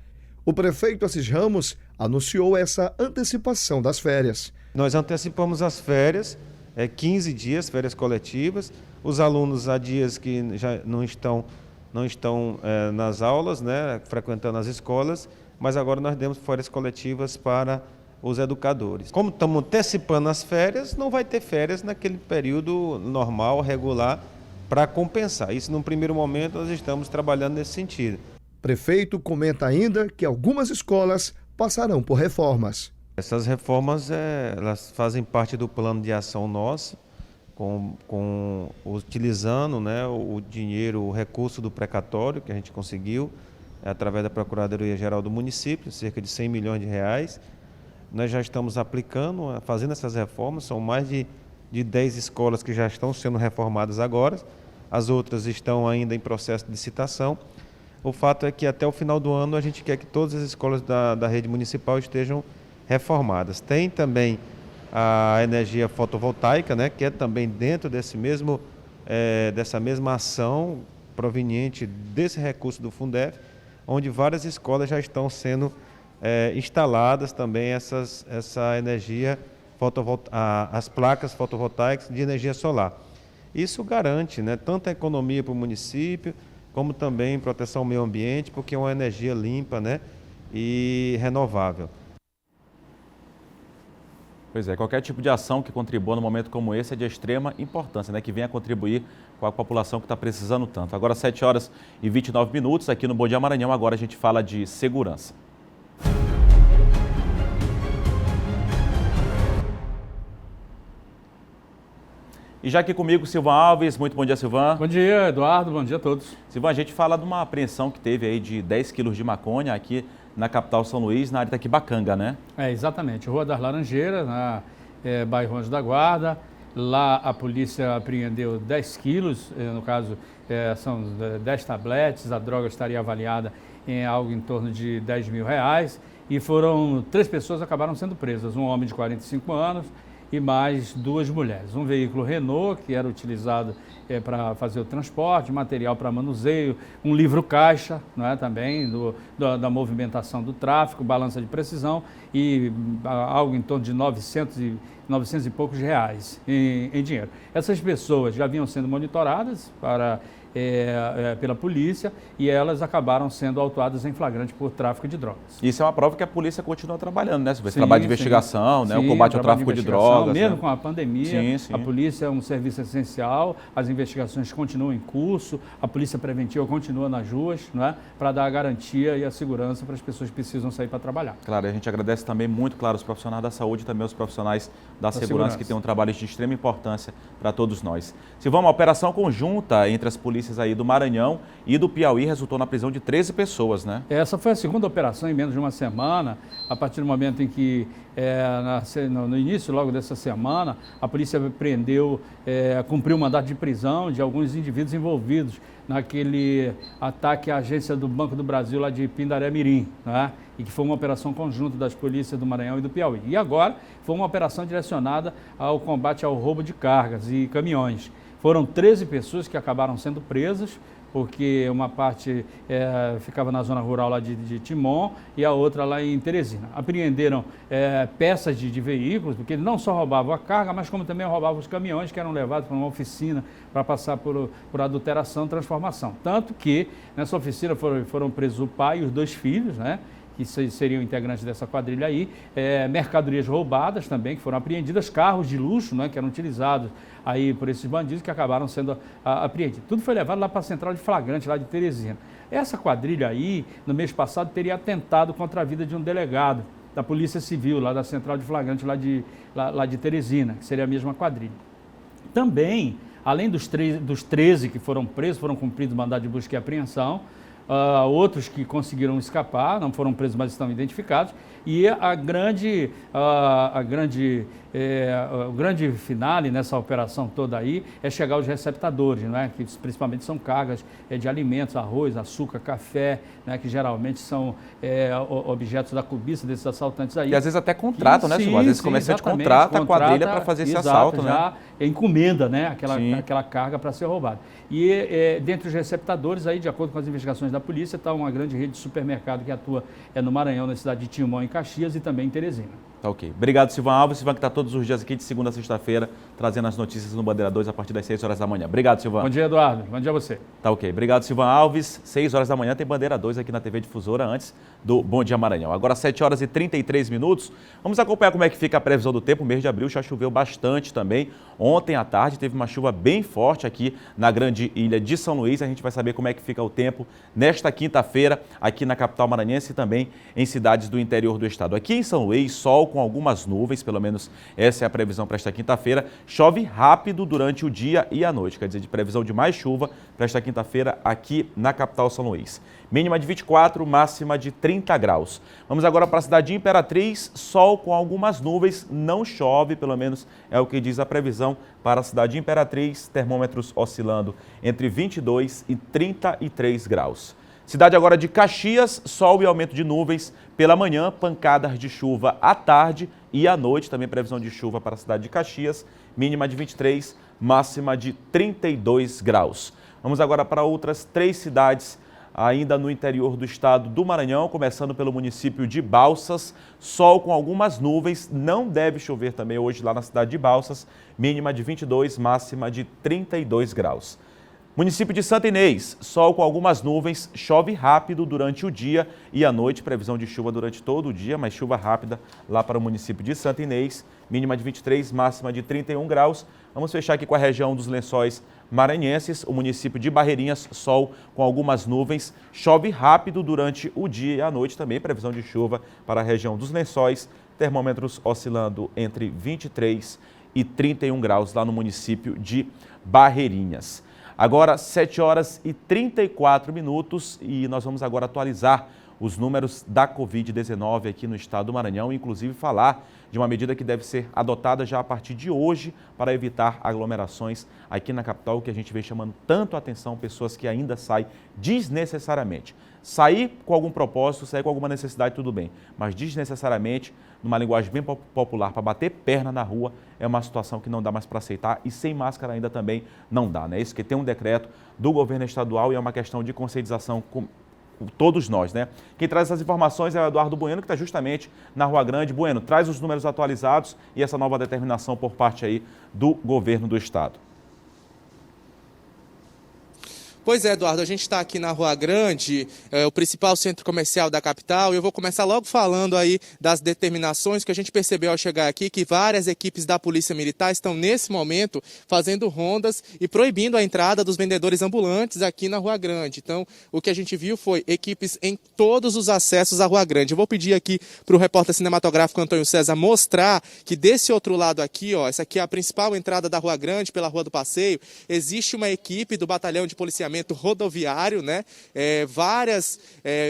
Speaker 17: O prefeito Assis Ramos anunciou essa antecipação das férias.
Speaker 18: Nós antecipamos as férias, 15 dias, férias coletivas. Os alunos há dias que já não estão nas aulas, né, frequentando as escolas, mas agora nós demos férias coletivas para os educadores. Como estamos antecipando as férias, não vai ter férias naquele período normal, regular, para compensar. Isso, num primeiro momento, nós estamos trabalhando nesse sentido.
Speaker 17: O prefeito comenta ainda que algumas escolas passarão por reformas.
Speaker 18: Essas reformas elas fazem parte do plano de ação nosso, utilizando, né, o dinheiro, o recurso do precatório que a gente conseguiu, através da Procuradoria-Geral do município, cerca de 100 milhões de reais. Nós já estamos aplicando, fazendo essas reformas, são mais de 10 escolas que já estão sendo reformadas agora, as outras estão ainda em processo de licitação. O fato é que até o final do ano a gente quer que todas as escolas da rede municipal estejam reformadas. Tem também a energia fotovoltaica, né, que é também dentro dessa mesma ação proveniente desse recurso do Fundef, onde várias escolas já estão sendo instaladas também essa energia as placas fotovoltaicas de energia solar. Isso garante, né, tanto a economia para o município, como também proteção ao meio ambiente, porque é uma energia limpa, né, e renovável.
Speaker 1: Pois é, qualquer tipo de ação que contribua num momento como esse é de extrema importância, né, que venha contribuir com a população que está precisando tanto. Agora, 7h29, aqui no Bom Dia Maranhão, agora a gente fala de segurança. E já aqui comigo, Silvan Alves. Muito bom dia, Silvan.
Speaker 19: Bom dia, Eduardo. Bom dia a todos.
Speaker 1: Silvan, a gente fala de uma apreensão que teve aí de 10 quilos de maconha aqui na capital São Luís, na área da Quibacanga, né?
Speaker 19: Exatamente. Rua das Laranjeiras, na bairro Anjo da Guarda. Lá a polícia apreendeu 10 quilos, no caso são 10 tabletes, a droga estaria avaliada em algo em torno de 10 mil reais. E 3 pessoas acabaram sendo presas, um homem de 45 anos e mais 2 mulheres. Um veículo Renault, que era utilizado para fazer o transporte, material para manuseio, um livro-caixa, né, também da movimentação do tráfico, balança de precisão e algo em torno de 900 e poucos reais em dinheiro. Essas pessoas já vinham sendo monitoradas pela polícia e elas acabaram sendo autuadas em flagrante por tráfico de drogas.
Speaker 1: Isso é uma prova que a polícia continua trabalhando, né? Esse trabalho de investigação, né? O combate ao tráfico de drogas.
Speaker 19: Mesmo
Speaker 1: né?
Speaker 19: com a pandemia, a polícia é um serviço essencial, as investigações continuam em curso, a polícia preventiva continua nas ruas, né? Para dar a garantia e a segurança para as pessoas que precisam sair para trabalhar.
Speaker 1: Claro, a gente agradece também muito, claro, os profissionais da saúde e também os profissionais da segurança que têm um trabalho de extrema importância para todos nós. Silvão, uma operação conjunta entre as polícias aí do Maranhão e do Piauí resultou na prisão de 13 pessoas, né?
Speaker 19: Essa foi a segunda operação em menos de uma semana, a partir do momento em que, no início logo dessa semana, a polícia cumpriu um mandato de prisão de alguns indivíduos envolvidos naquele ataque à agência do Banco do Brasil lá de Pindaré Mirim, né? E que foi uma operação conjunta das polícias do Maranhão e do Piauí. E agora foi uma operação direcionada ao combate ao roubo de cargas e caminhões. Foram 13 pessoas que acabaram sendo presas, porque uma parte ficava na zona rural lá de Timon e a outra lá em Teresina. Apreenderam peças de veículos, porque eles não só roubavam a carga, mas como também roubavam os caminhões que eram levados para uma oficina para passar por adulteração, transformação. Tanto que nessa oficina foram presos o pai e os 2 filhos, né? Que seriam integrantes dessa quadrilha aí, mercadorias roubadas também, que foram apreendidas, carros de luxo, né, que eram utilizados aí por esses bandidos, que acabaram sendo apreendidos. Tudo foi levado lá para a central de flagrante, lá de Teresina. Essa quadrilha aí, no mês passado, teria atentado contra a vida de um delegado da Polícia Civil, lá da central de flagrante, lá de Teresina, que seria a mesma quadrilha. Também, além dos 13 que foram presos, foram cumpridos mandado de busca e apreensão, outros que conseguiram escapar, não foram presos, mas estão identificados. E o grande finale nessa operação toda aí é chegar aos receptadores, né, que principalmente são cargas de alimentos, arroz, açúcar, café, né, que geralmente são objetos da cobiça desses assaltantes aí.
Speaker 1: E às vezes até contratam, né, Silvio? Às vezes o comerciante contrata a quadrilha para fazer esse assalto, né?
Speaker 19: Já encomenda, né, aquela carga para ser roubada. E dentre os receptadores, aí, de acordo com as investigações da polícia, está uma grande rede de supermercado que atua no Maranhão, na cidade de Timon, em Caxias, e também em Teresina.
Speaker 1: Tá ok. Obrigado, Silvan Alves. Silvan que está todos os dias aqui de segunda a sexta-feira, trazendo as notícias no Bandeira 2 a partir das 6 horas da manhã. Obrigado, Silvan.
Speaker 19: Bom dia, Eduardo. Bom dia a você.
Speaker 1: Tá ok. Obrigado, Silvan Alves. 6 horas da manhã tem Bandeira 2 aqui na TV Difusora, antes do Bom Dia Maranhão. Agora 7 horas e 33 minutos. Vamos acompanhar como é que fica a previsão do tempo. O mês de abril já choveu bastante também. Ontem à tarde teve uma chuva bem forte aqui na grande ilha de São Luís. A gente vai saber como é que fica o tempo nesta quinta-feira aqui na capital maranhense e também em cidades do interior do estado. Aqui em São Luís, sol com algumas nuvens, pelo menos essa é a previsão para esta quinta-feira. Chove rápido durante o dia e a noite, quer dizer, de previsão de mais chuva para esta quinta-feira aqui na capital São Luís. Mínima de 24, máxima de 30 graus. Vamos agora para a cidade de Imperatriz, sol com algumas nuvens, não chove, pelo menos é o que diz a previsão para a cidade de Imperatriz, termômetros oscilando entre 22 e 33 graus. Cidade agora de Caxias, sol e aumento de nuvens pela manhã, pancadas de chuva à tarde e à noite, também previsão de chuva para a cidade de Caxias, mínima de 23, máxima de 32 graus. Vamos agora para outras 3 cidades ainda no interior do estado do Maranhão, começando pelo município de Balsas, sol com algumas nuvens, não deve chover também hoje lá na cidade de Balsas, mínima de 22, máxima de 32 graus. Município de Santa Inês, sol com algumas nuvens, chove rápido durante o dia e a noite, previsão de chuva durante todo o dia, mas chuva rápida lá para o município de Santa Inês, mínima de 23, máxima de 31 graus. Vamos fechar aqui com a região dos Lençóis Maranhenses, o município de Barreirinhas, sol com algumas nuvens, chove rápido durante o dia e a noite também, previsão de chuva para a região dos Lençóis, termômetros oscilando entre 23 e 31 graus lá no município de Barreirinhas. Agora 7 horas e 34 minutos e nós vamos agora atualizar os números da Covid-19 aqui no estado do Maranhão, inclusive falar de uma medida que deve ser adotada já a partir de hoje para evitar aglomerações aqui na capital, que a gente vem chamando tanto a atenção, pessoas que ainda saem desnecessariamente. Sair com algum propósito, sair com alguma necessidade, tudo bem, mas desnecessariamente, numa linguagem bem popular, para bater perna na rua, é uma situação que não dá mais para aceitar e sem máscara ainda também não dá, né? Isso que tem um decreto do governo estadual e é uma questão de conscientização com todos nós, né? Quem traz essas informações é o Eduardo Bueno, que está justamente na Rua Grande. Bueno, traz os números atualizados e essa nova determinação por parte aí do governo do estado.
Speaker 3: Pois é, Eduardo, a gente está aqui na Rua Grande, o principal centro comercial da capital, e eu vou começar logo falando aí das determinações que a gente percebeu ao chegar aqui, que várias equipes da Polícia Militar estão nesse momento fazendo rondas e proibindo a entrada dos vendedores ambulantes aqui na Rua Grande. Então, o que a gente viu foi equipes em todos os acessos à Rua Grande. Eu vou pedir aqui para o repórter cinematográfico Antônio César mostrar que desse outro lado aqui, ó, essa aqui é a principal entrada da Rua Grande, pela Rua do Passeio, existe uma equipe do Batalhão de Policiamento Rodoviário, né? Várias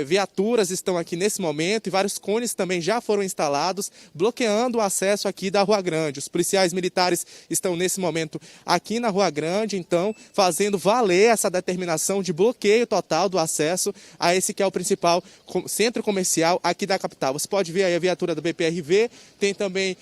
Speaker 3: viaturas estão aqui nesse momento e vários cones também já foram instalados, bloqueando o acesso aqui da Rua Grande. Os policiais militares estão nesse momento aqui na Rua Grande, então, fazendo valer essa determinação de bloqueio total do acesso a esse que é o principal centro comercial aqui da capital. Você pode ver aí a viatura da BPRV, tem também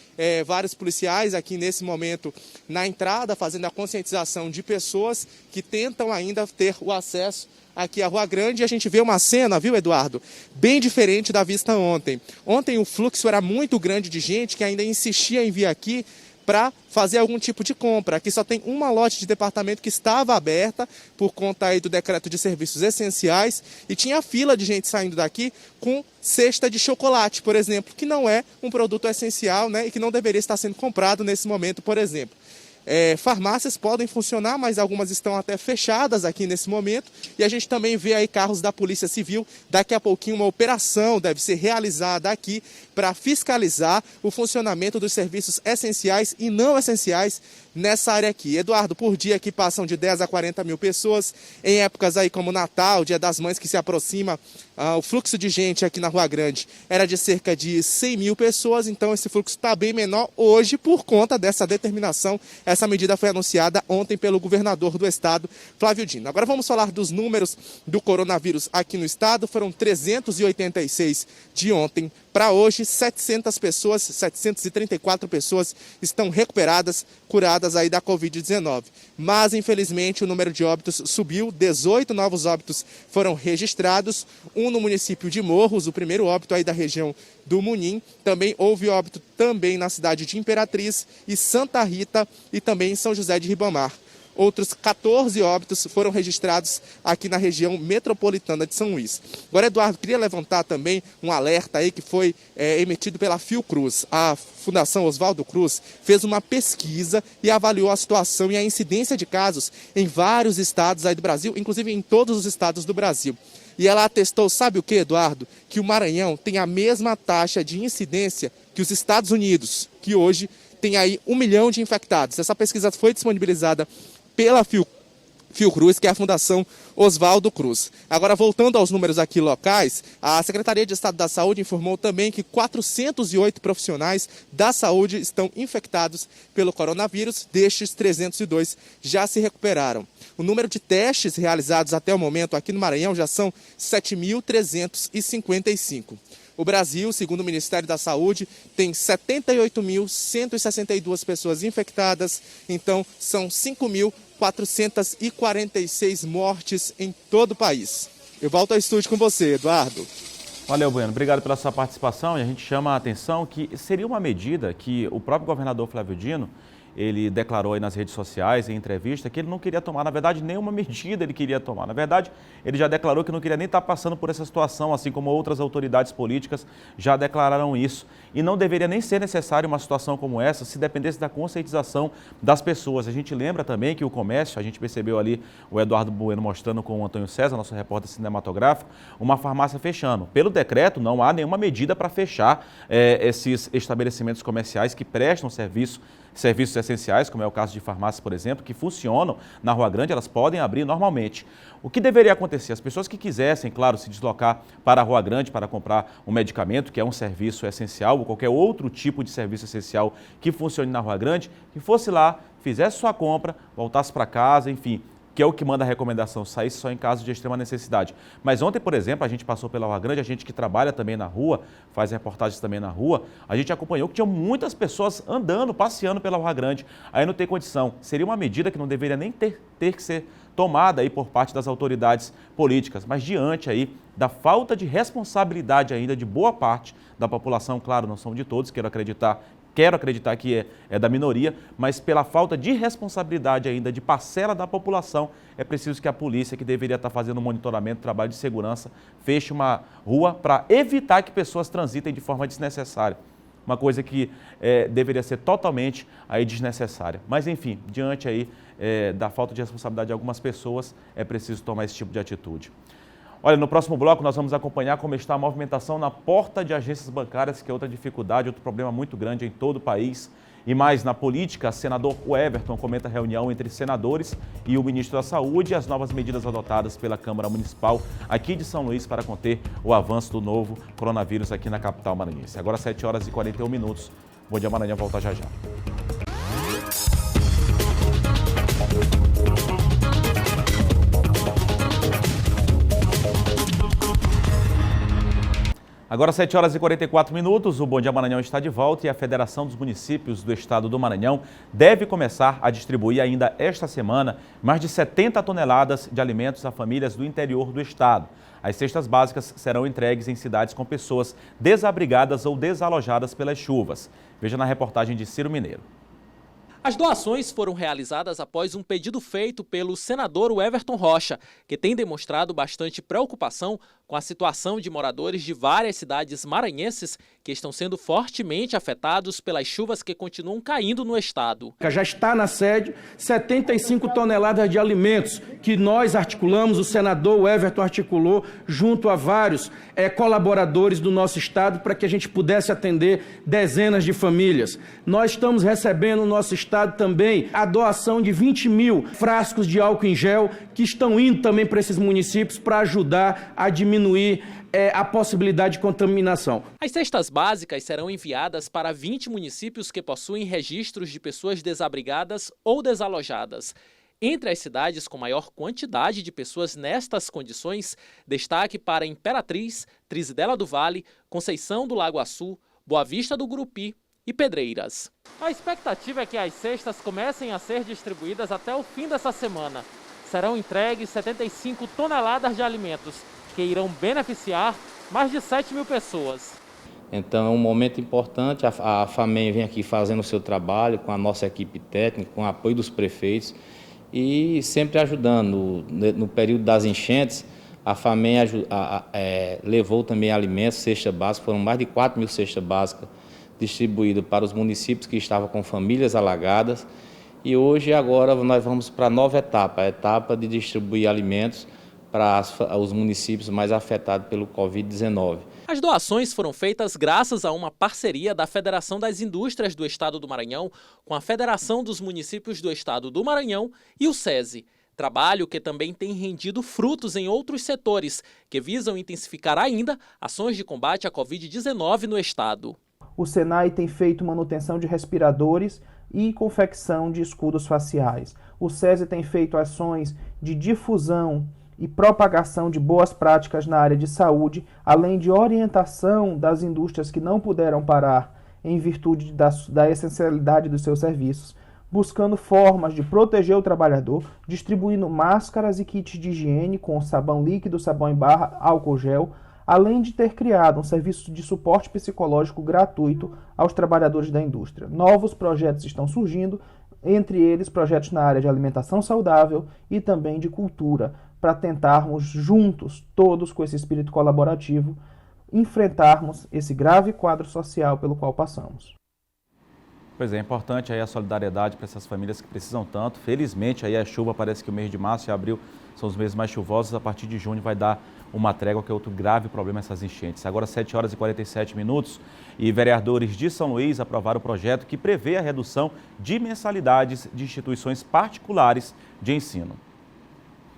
Speaker 3: vários policiais aqui nesse momento na entrada, fazendo a conscientização de pessoas que tentam ainda ter o acesso aqui à Rua Grande. E a gente vê uma cena, viu, Eduardo, bem diferente da vista ontem. Ontem o fluxo era muito grande de gente que ainda insistia em vir aqui para fazer algum tipo de compra. Aqui só tem uma lote de departamento que estava aberta por conta aí do decreto de serviços essenciais e tinha fila de gente saindo daqui com cesta de chocolate, por exemplo, que não é um produto essencial, né, e que não deveria estar sendo comprado nesse momento, por exemplo. Farmácias podem funcionar, mas algumas estão até fechadas aqui nesse momento. E a gente também vê aí carros da Polícia Civil. Daqui a pouquinho uma operação deve ser realizada aqui para fiscalizar o funcionamento dos serviços essenciais e não essenciais nessa área aqui. Eduardo, por dia aqui passam de 10 a 40 mil pessoas. Em épocas aí como Natal, Dia das Mães que se aproxima, o fluxo de gente aqui na Rua Grande era de cerca de 100 mil pessoas, então esse fluxo está bem menor hoje por conta dessa determinação. Essa medida foi anunciada ontem pelo governador do estado, Flávio Dino. Agora vamos falar dos números do coronavírus aqui no estado. Foram 386 de ontem para hoje, 734 pessoas estão recuperadas, curadas aí da Covid-19. Mas, infelizmente, o número de óbitos subiu, 18 novos óbitos foram registrados, um no município de Morros, o primeiro óbito aí da região do Munim. Também houve óbito também na cidade de Imperatriz e Santa Rita e também em São José de Ribamar. Outros 14 óbitos foram registrados aqui na região metropolitana de São Luís. Agora, Eduardo, queria levantar também um alerta aí que foi emitido pela Fiocruz. A Fundação Oswaldo Cruz fez uma pesquisa e avaliou a situação e a incidência de casos em vários estados aí do Brasil, inclusive em todos os estados do Brasil. E ela atestou, sabe o que, Eduardo? Que o Maranhão tem a mesma taxa de incidência que os Estados Unidos, que hoje tem aí 1 milhão de infectados. Essa pesquisa foi disponibilizada pela Fiocruz, que é a Fundação Oswaldo Cruz. Agora, voltando aos números aqui locais, a Secretaria de Estado da Saúde informou também que 408 profissionais da saúde estão infectados pelo coronavírus. Destes, 302 já se recuperaram. O número de testes realizados até o momento aqui no Maranhão já são 7.355. O Brasil, segundo o Ministério da Saúde, tem 78.162 pessoas infectadas, então são 5.446 mortes em todo o país. Eu volto ao estúdio com você, Eduardo.
Speaker 1: Valeu, Bueno. Obrigado pela sua participação. E a gente chama a atenção que seria uma medida que o próprio governador Flávio Dino, ele declarou aí nas redes sociais, em entrevista, que ele não queria tomar, na verdade, nenhuma medida ele queria tomar. Na verdade, ele já declarou que não queria nem estar passando por essa situação, assim como outras autoridades políticas já declararam isso. E não deveria nem ser necessário uma situação como essa se dependesse da conscientização das pessoas. A gente lembra também que o comércio, a gente percebeu ali o Eduardo Bueno mostrando com o Antônio César, nosso repórter cinematográfico, uma farmácia fechando. Pelo decreto, não há nenhuma medida para fechar esses estabelecimentos comerciais que prestam serviços essenciais, como é o caso de farmácias, por exemplo, que funcionam na Rua Grande, elas podem abrir normalmente. O que deveria acontecer? As pessoas que quisessem, claro, se deslocar para a Rua Grande para comprar um medicamento, que é um serviço essencial, ou qualquer outro tipo de serviço essencial que funcione na Rua Grande, que fosse lá, fizesse sua compra, voltasse para casa, enfim, que é o que manda a recomendação, saísse só em caso de extrema necessidade. Mas ontem, por exemplo, a gente passou pela Rua Grande, a gente que trabalha também na rua, faz reportagens também na rua, a gente acompanhou que tinha muitas pessoas andando, passeando pela Rua Grande. Aí não tem condição. Seria uma medida que não deveria nem ter que ser tomada aí por parte das autoridades políticas, mas diante aí da falta de responsabilidade ainda de boa parte da população, claro, não são de todos, quero acreditar que é da minoria, mas pela falta de responsabilidade ainda de parcela da população, é preciso que a polícia, que deveria estar fazendo um monitoramento, trabalho de segurança, feche uma rua para evitar que pessoas transitem de forma desnecessária. Uma coisa que deveria ser totalmente aí desnecessária. Mas, enfim, diante aí da falta de responsabilidade de algumas pessoas, é preciso tomar esse tipo de atitude. Olha, no próximo bloco nós vamos acompanhar como está a movimentação na porta de agências bancárias, que é outra dificuldade, outro problema muito grande em todo o país. E mais, na política, senador Everton comenta a reunião entre senadores e o ministro da Saúde e as novas medidas adotadas pela Câmara Municipal aqui de São Luís para conter o avanço do novo coronavírus aqui na capital maranhense. Agora 7h41. Bom Dia Maranhão volta já já. Agora 7h44, o Bom Dia Maranhão está de volta e a Federação dos Municípios do Estado do Maranhão deve começar a distribuir ainda esta semana mais de 70 toneladas de alimentos a famílias do interior do estado. As cestas básicas serão entregues em cidades com pessoas desabrigadas ou desalojadas pelas chuvas. Veja na reportagem de Ciro Mineiro.
Speaker 5: As doações foram realizadas após um pedido feito pelo senador Everton Rocha, que tem demonstrado bastante preocupação com a situação de moradores de várias cidades maranhenses que estão sendo fortemente afetados pelas chuvas que continuam caindo no estado.
Speaker 20: Já está na sede 75 toneladas de alimentos que nós articulamos, o senador Everton articulou junto a vários colaboradores do nosso estado para que a gente pudesse atender dezenas de famílias. Nós estamos recebendo no nosso estado também a doação de 20 mil frascos de álcool em gel que estão indo também para esses municípios para ajudar a diminuir a possibilidade de contaminação.
Speaker 5: As cestas básicas serão enviadas para 20 municípios que possuem registros de pessoas desabrigadas ou desalojadas. Entre as cidades com maior quantidade de pessoas nestas condições, destaque para Imperatriz, Trizidela do Vale, Conceição do Lago Açu, Boa Vista do Gurupi e Pedreiras. A expectativa é que as cestas comecem a ser distribuídas até o fim dessa semana. Serão entregues 75 toneladas de alimentos, que irão beneficiar mais de 7 mil pessoas.
Speaker 21: Então é um momento importante, a FAMEM vem aqui fazendo o seu trabalho com a nossa equipe técnica, com o apoio dos prefeitos e sempre ajudando. No período das enchentes, a FAMEM levou também alimentos, cesta básica, foram mais de 4 mil cestas básicas distribuídas para os municípios que estavam com famílias alagadas. E hoje, agora, nós vamos para a nova etapa, a etapa de distribuir alimentos para os municípios mais afetados pelo Covid-19.
Speaker 5: As doações foram feitas graças a uma parceria da Federação das Indústrias do Estado do Maranhão com a Federação dos Municípios do Estado do Maranhão e o SESI. Trabalho que também tem rendido frutos em outros setores, que visam intensificar ainda ações de combate à Covid-19 no estado.
Speaker 22: O SENAI tem feito manutenção de respiradores e confecção de escudos faciais. O SESI tem feito ações de difusão e propagação de boas práticas na área de saúde, além de orientação das indústrias que não puderam parar em virtude da essencialidade dos seus serviços, buscando formas de proteger o trabalhador, distribuindo máscaras e kits de higiene com sabão líquido, sabão em barra, álcool gel, além de ter criado um serviço de suporte psicológico gratuito aos trabalhadores da indústria. Novos projetos estão surgindo, entre eles projetos na área de alimentação saudável e também de cultura, para tentarmos juntos, todos com esse espírito colaborativo, enfrentarmos esse grave quadro social pelo qual passamos.
Speaker 1: Pois é, importante aí a solidariedade para essas famílias que precisam tanto. Felizmente aí a chuva, parece que o mês de março e abril são os meses mais chuvosos. A partir de junho vai dar uma trégua, que é outro grave problema, essas enchentes. Agora 7 horas e 47 minutos e vereadores de São Luís aprovaram o projeto que prevê a redução de mensalidades de instituições particulares de ensino.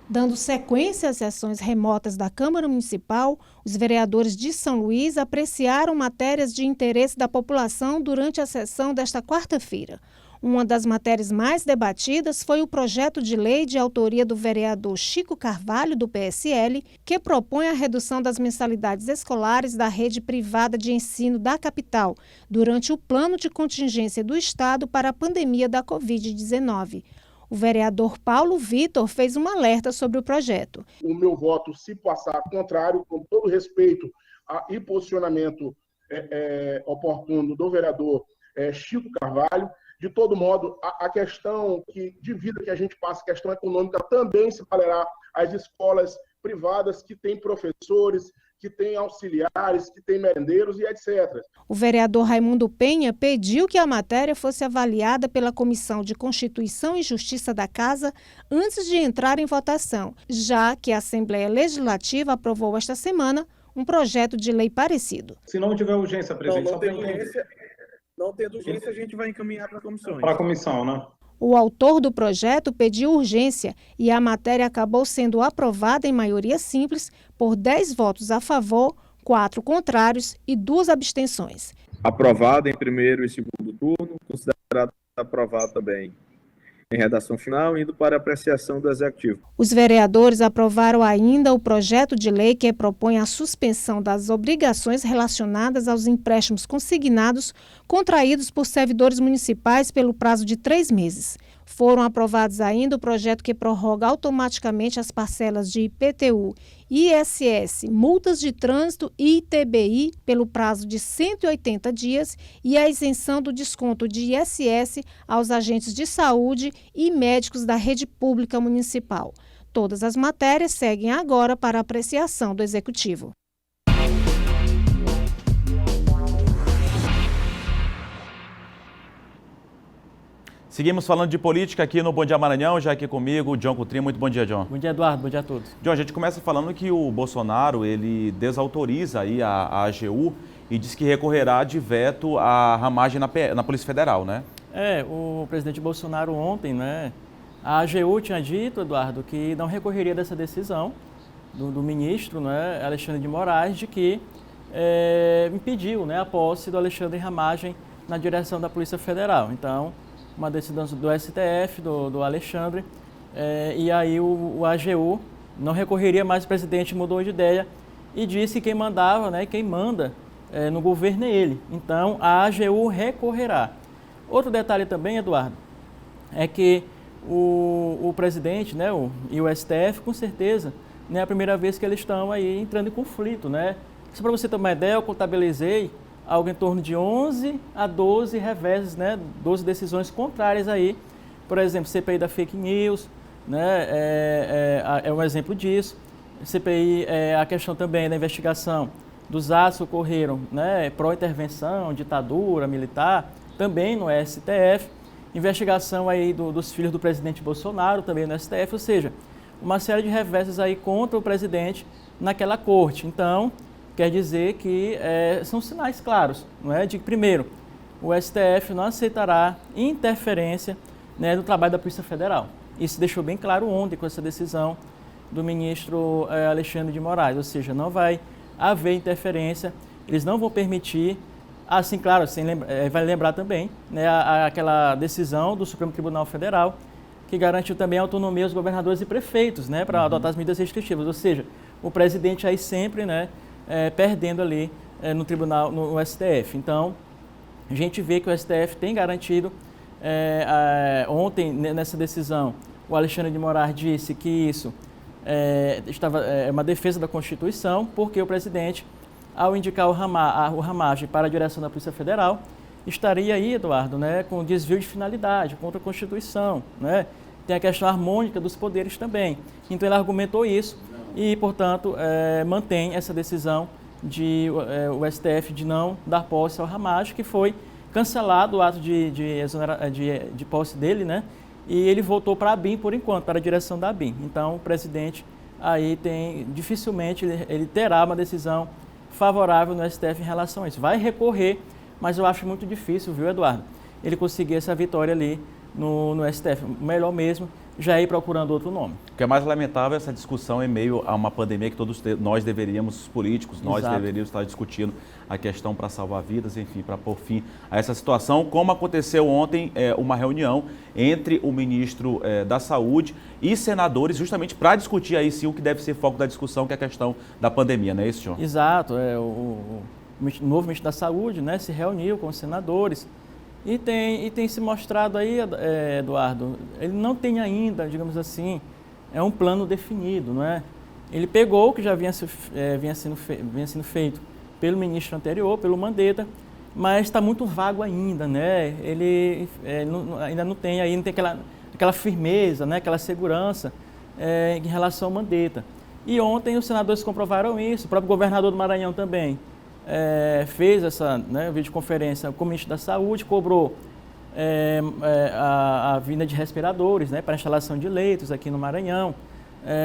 Speaker 9: Dando sequência às sessões remotas da Câmara Municipal, os vereadores de São Luís apreciaram matérias de interesse da população durante a sessão desta quarta-feira. Uma das matérias mais debatidas foi o projeto de lei de autoria do vereador Chico Carvalho, do PSL, que propõe a redução das mensalidades escolares da rede privada de ensino da capital, durante o plano de contingência do Estado para a pandemia da Covid-19. O vereador Paulo Vitor fez um alerta sobre o projeto.
Speaker 23: O meu voto, se passar contrário, com todo respeito e posicionamento oportuno do vereador Chico Carvalho. De todo modo, a questão de vida que a gente passa, a questão econômica, também se valerá às escolas privadas que têm professores, que têm auxiliares, que têm merendeiros e etc.
Speaker 9: O vereador Raimundo Penha pediu que a matéria fosse avaliada pela Comissão de Constituição e Justiça da Casa antes de entrar em votação, já que a Assembleia Legislativa aprovou esta semana um projeto de lei parecido.
Speaker 24: Se não tiver urgência, presidente,
Speaker 23: não tendo urgência, a gente vai encaminhar para a comissão.
Speaker 24: Para a comissão, né?
Speaker 9: O autor do projeto pediu urgência e a matéria acabou sendo aprovada em maioria simples por 10 votos a favor, 4 contrários e 2 abstenções.
Speaker 25: Aprovada em primeiro e segundo turno, considerada aprovada também em redação final, indo para apreciação do Executivo.
Speaker 9: Os vereadores aprovaram ainda o projeto de lei que propõe a suspensão das obrigações relacionadas aos empréstimos consignados contraídos por servidores municipais pelo prazo de 3 meses. Foram aprovados ainda o projeto que prorroga automaticamente as parcelas de IPTU, ISS, multas de trânsito e ITBI pelo prazo de 180 dias e a isenção do desconto de ISS aos agentes de saúde e médicos da rede pública municipal. Todas as matérias seguem agora para apreciação do Executivo.
Speaker 1: Seguimos falando de política aqui no Bom Dia Maranhão, já aqui comigo, o John Coutrinho. Muito bom dia, John.
Speaker 4: Bom dia, Eduardo. Bom dia a todos.
Speaker 1: John, a gente começa falando que o Bolsonaro, ele desautoriza aí a AGU e diz que recorrerá de veto à ramagem na Polícia Federal, né?
Speaker 4: O presidente Bolsonaro ontem, né, a AGU tinha dito, Eduardo, que não recorreria dessa decisão do ministro, né, Alexandre de Moraes, de que impediu, né, a posse do Alexandre Ramagem na direção da Polícia Federal. Então, uma decisão do STF, do Alexandre, e aí o AGU não recorreria mais, o presidente mudou de ideia e disse que quem mandava, né, quem manda no governo é ele. Então, a AGU recorrerá. Outro detalhe também, Eduardo, é que o presidente, né, e o STF, com certeza, não é a primeira vez que eles estão aí entrando em conflito, né? Só para você ter uma ideia, eu contabilizei algo em torno de 11 a 12 reveses, né, 12 decisões contrárias aí. Por exemplo, CPI da fake news, né, é um exemplo disso. CPI, a questão também da investigação dos atos que ocorreram, né, pró-intervenção, ditadura militar, também no STF. Investigação aí dos filhos do presidente Bolsonaro, também no STF, ou seja, uma série de reveses aí contra o presidente naquela corte. Então, quer dizer que são sinais claros, não é? De que, primeiro, o STF não aceitará interferência, né, no trabalho da Polícia Federal. Isso deixou bem claro ontem com essa decisão do ministro Alexandre de Moraes, ou seja, não vai haver interferência, eles não vão permitir, assim, claro, vai lembrar também, né, aquela decisão do Supremo Tribunal Federal, que garantiu também a autonomia aos governadores e prefeitos, né, para adotar as medidas restritivas, ou seja, o presidente aí sempre, né, perdendo ali no tribunal, no STF. Então, a gente vê que o STF tem garantido, ontem nessa decisão, o Alexandre de Moraes disse que isso estava uma defesa da Constituição, porque o presidente, ao indicar o Ramagem para a direção da Polícia Federal, estaria aí, Eduardo, né, com desvio de finalidade, contra a Constituição, né? Tem a questão harmônica dos poderes também. Então, ele argumentou isso e, portanto, mantém essa decisão o STF de não dar posse ao Ramagem, que foi cancelado o ato de posse dele, né? E ele voltou para a ABIN por enquanto, para a direção da ABIN. Então, o presidente aí dificilmente ele terá uma decisão favorável no STF em relação a isso. Vai recorrer, mas eu acho muito difícil, viu, Eduardo, ele conseguir essa vitória ali no STF. Melhor mesmo já ir procurando outro nome.
Speaker 1: O que é mais lamentável é essa discussão em meio a uma pandemia que todos nós deveríamos, os políticos, nós
Speaker 4: Exato.
Speaker 1: deveríamos estar discutindo a questão para salvar vidas, enfim, para pôr fim a essa situação, como aconteceu ontem uma reunião entre o ministro da Saúde e senadores, justamente para discutir aí sim o que deve ser foco da discussão, que é a questão da pandemia, não é isso, senhor?
Speaker 4: Exato, o novo ministro da Saúde, né, se reuniu com os senadores. E tem se mostrado aí, Eduardo, ele não tem ainda, digamos assim, um plano definido, não é? Ele pegou o que já vinha sendo feito pelo ministro anterior, pelo Mandetta, mas está muito vago ainda, né? Ele ainda não tem aquela firmeza, né? Aquela segurança em relação ao Mandetta. E ontem os senadores comprovaram isso, o próprio governador do Maranhão também. Fez essa videoconferência com o ministro da Saúde, cobrou a vinda de respiradores, né, para a instalação de leitos aqui no Maranhão,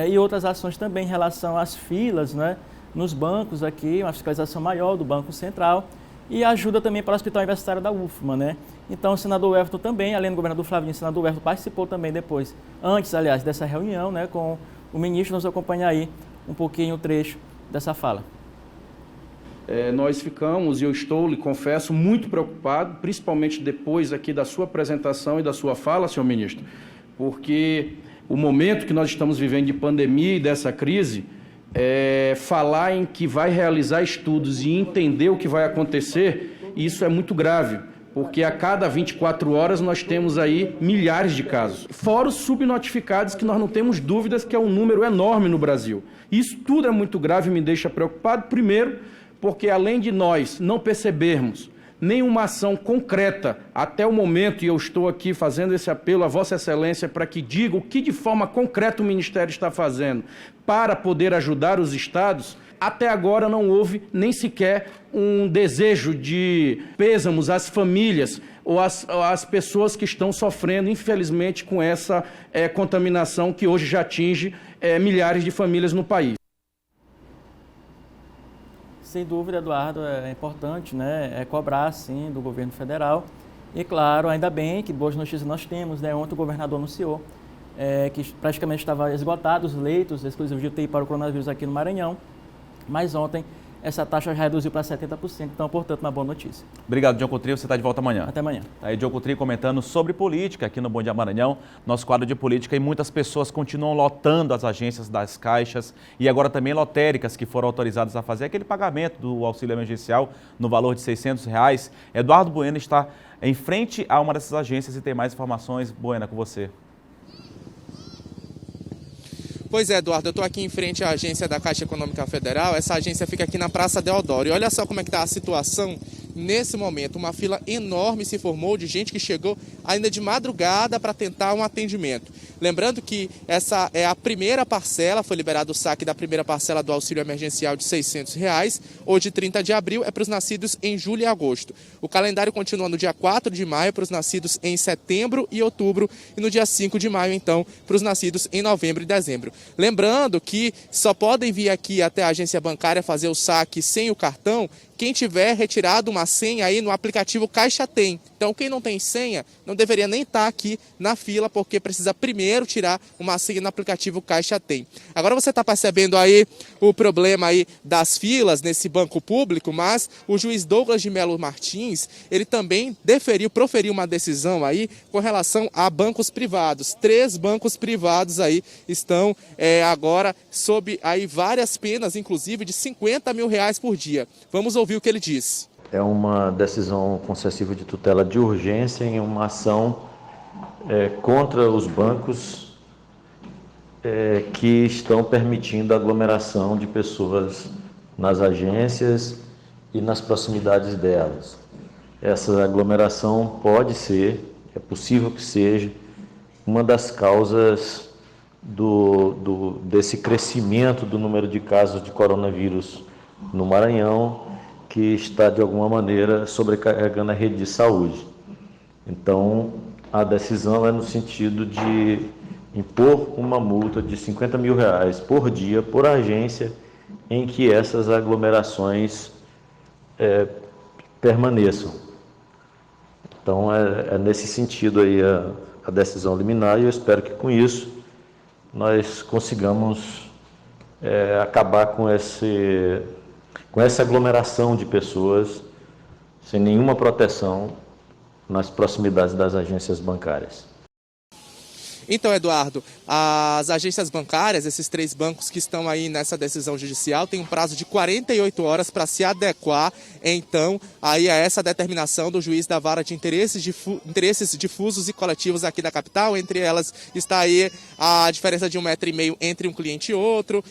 Speaker 4: e outras ações também em relação às filas, né, nos bancos aqui, uma fiscalização maior do Banco Central e ajuda também para o Hospital Universitário da UFMA, né? Então o senador Everton também, além do governador Flavinho, o senador Everton participou também antes, aliás, dessa reunião, né, com o ministro. Nós vamos acompanhar aí um pouquinho o trecho dessa fala.
Speaker 20: Nós ficamos, e eu estou, lhe confesso, muito preocupado, principalmente depois aqui da sua apresentação e da sua fala, senhor ministro, porque o momento que nós estamos vivendo de pandemia e dessa crise, falar em que vai realizar estudos e entender o que vai acontecer, isso é muito grave, porque a cada 24 horas nós temos aí milhares de casos. Fora os subnotificados, que nós não temos dúvidas que é um número enorme no Brasil. Isso tudo é muito grave e me deixa preocupado, primeiro, porque além de nós não percebermos, nenhuma ação concreta até o momento, e eu estou aqui fazendo esse apelo a Vossa Excelência para que diga o que de forma concreta o Ministério está fazendo para poder ajudar os estados. Até agora não houve nem sequer um desejo de pêsamos às famílias ou às pessoas que estão sofrendo, infelizmente, com essa contaminação que hoje já atinge milhares de famílias no país.
Speaker 4: Sem dúvida, Eduardo, é importante, né, cobrar, sim, do governo federal. E, claro, ainda bem que boas notícias nós temos, né? Ontem o governador anunciou que praticamente estava esgotado os leitos exclusivos de UTI para o coronavírus aqui no Maranhão. Mas ontem essa taxa já reduziu para 70%, então, portanto, uma boa notícia.
Speaker 1: Obrigado, John Coutrinho. Você está de volta amanhã.
Speaker 4: Até amanhã.
Speaker 1: Aí, John Coutrinho comentando sobre política aqui no Bom Dia Maranhão, nosso quadro de política, e muitas pessoas continuam lotando as agências das caixas e agora também lotéricas que foram autorizadas a fazer aquele pagamento do auxílio emergencial no valor de R$600. Eduardo Bueno está em frente a uma dessas agências e tem mais informações. Bueno, com você.
Speaker 3: Pois é, Eduardo, eu estou aqui em frente à agência da Caixa Econômica Federal. Essa agência fica aqui na Praça Deodoro. E olha só como é que está a situação nesse momento. Uma fila enorme se formou de gente que chegou ainda de madrugada para tentar um atendimento. Lembrando que essa é a primeira parcela, foi liberado o saque da primeira parcela do auxílio emergencial de R$600. Hoje, 30 de abril, é para os nascidos em julho e agosto. O calendário continua no dia 4 de maio para os nascidos em setembro e outubro e no dia 5 de maio, então, para os nascidos em novembro e dezembro. Lembrando que só podem vir aqui até a agência bancária fazer o saque sem o cartão quem tiver retirado uma senha aí no aplicativo Caixa Tem. Então, quem não tem senha não deveria nem estar aqui na fila, porque precisa primeiro tirar uma senha no aplicativo Caixa Tem. Agora você está percebendo aí o problema aí das filas nesse banco público, mas o juiz Douglas de Melo Martins, ele também proferiu uma decisão aí com relação a bancos privados. 3 bancos privados aí estão agora sob aí várias penas, inclusive de R$50 mil por dia. Vamos ouvir o que ele disse.
Speaker 2: É uma decisão concessiva de tutela de urgência em uma ação contra os bancos que estão permitindo a aglomeração de pessoas nas agências e nas proximidades delas. Essa aglomeração pode ser, é possível que seja, uma das causas desse crescimento do número de casos de coronavírus no Maranhão, que está, de alguma maneira, sobrecarregando a rede de saúde. Então, a decisão é no sentido de impor uma multa de R$50 mil por dia, por agência, em que essas aglomerações permaneçam. Então, é nesse sentido aí a decisão liminar, e eu espero que, com isso, nós consigamos acabar com essa aglomeração de pessoas sem nenhuma proteção nas proximidades das agências bancárias.
Speaker 3: Então, Eduardo, as agências bancárias, esses 3 bancos que estão aí nessa decisão judicial, têm um prazo de 48 horas para se adequar, então, aí a essa determinação do juiz da vara de interesses difusos e coletivos aqui da capital. Entre elas está aí a diferença de 1,5 metro entre um cliente e outro,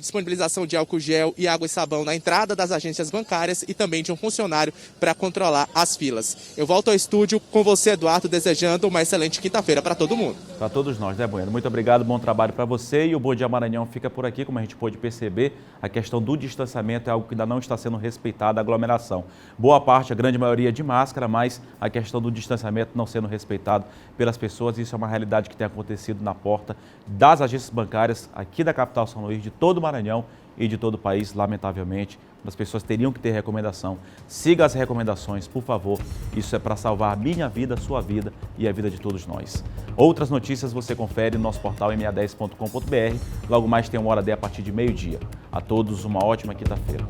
Speaker 3: disponibilização de álcool gel e água e sabão na entrada das agências bancárias e também de um funcionário para controlar as filas. Eu volto ao estúdio com você, Eduardo, desejando uma excelente quinta-feira para todo mundo.
Speaker 1: Para todos nós, né, Bueno? Muito obrigado, bom trabalho para você. E o Bom Dia Maranhão fica por aqui. Como a gente pôde perceber, a questão do distanciamento é algo que ainda não está sendo respeitado, a aglomeração. Boa parte, a grande maioria de máscara, mas a questão do distanciamento não sendo respeitado pelas pessoas, isso é uma realidade que tem acontecido na porta das agências bancárias aqui da capital São Luís, de todo o Maranhão e de todo o país, lamentavelmente. As pessoas teriam que ter recomendação. Siga as recomendações, por favor. Isso é para salvar a minha vida, a sua vida e a vida de todos nós. Outras notícias você confere no nosso portal ma10.com.br. Logo mais tem uma hora D a partir de meio-dia. A todos uma ótima quinta-feira.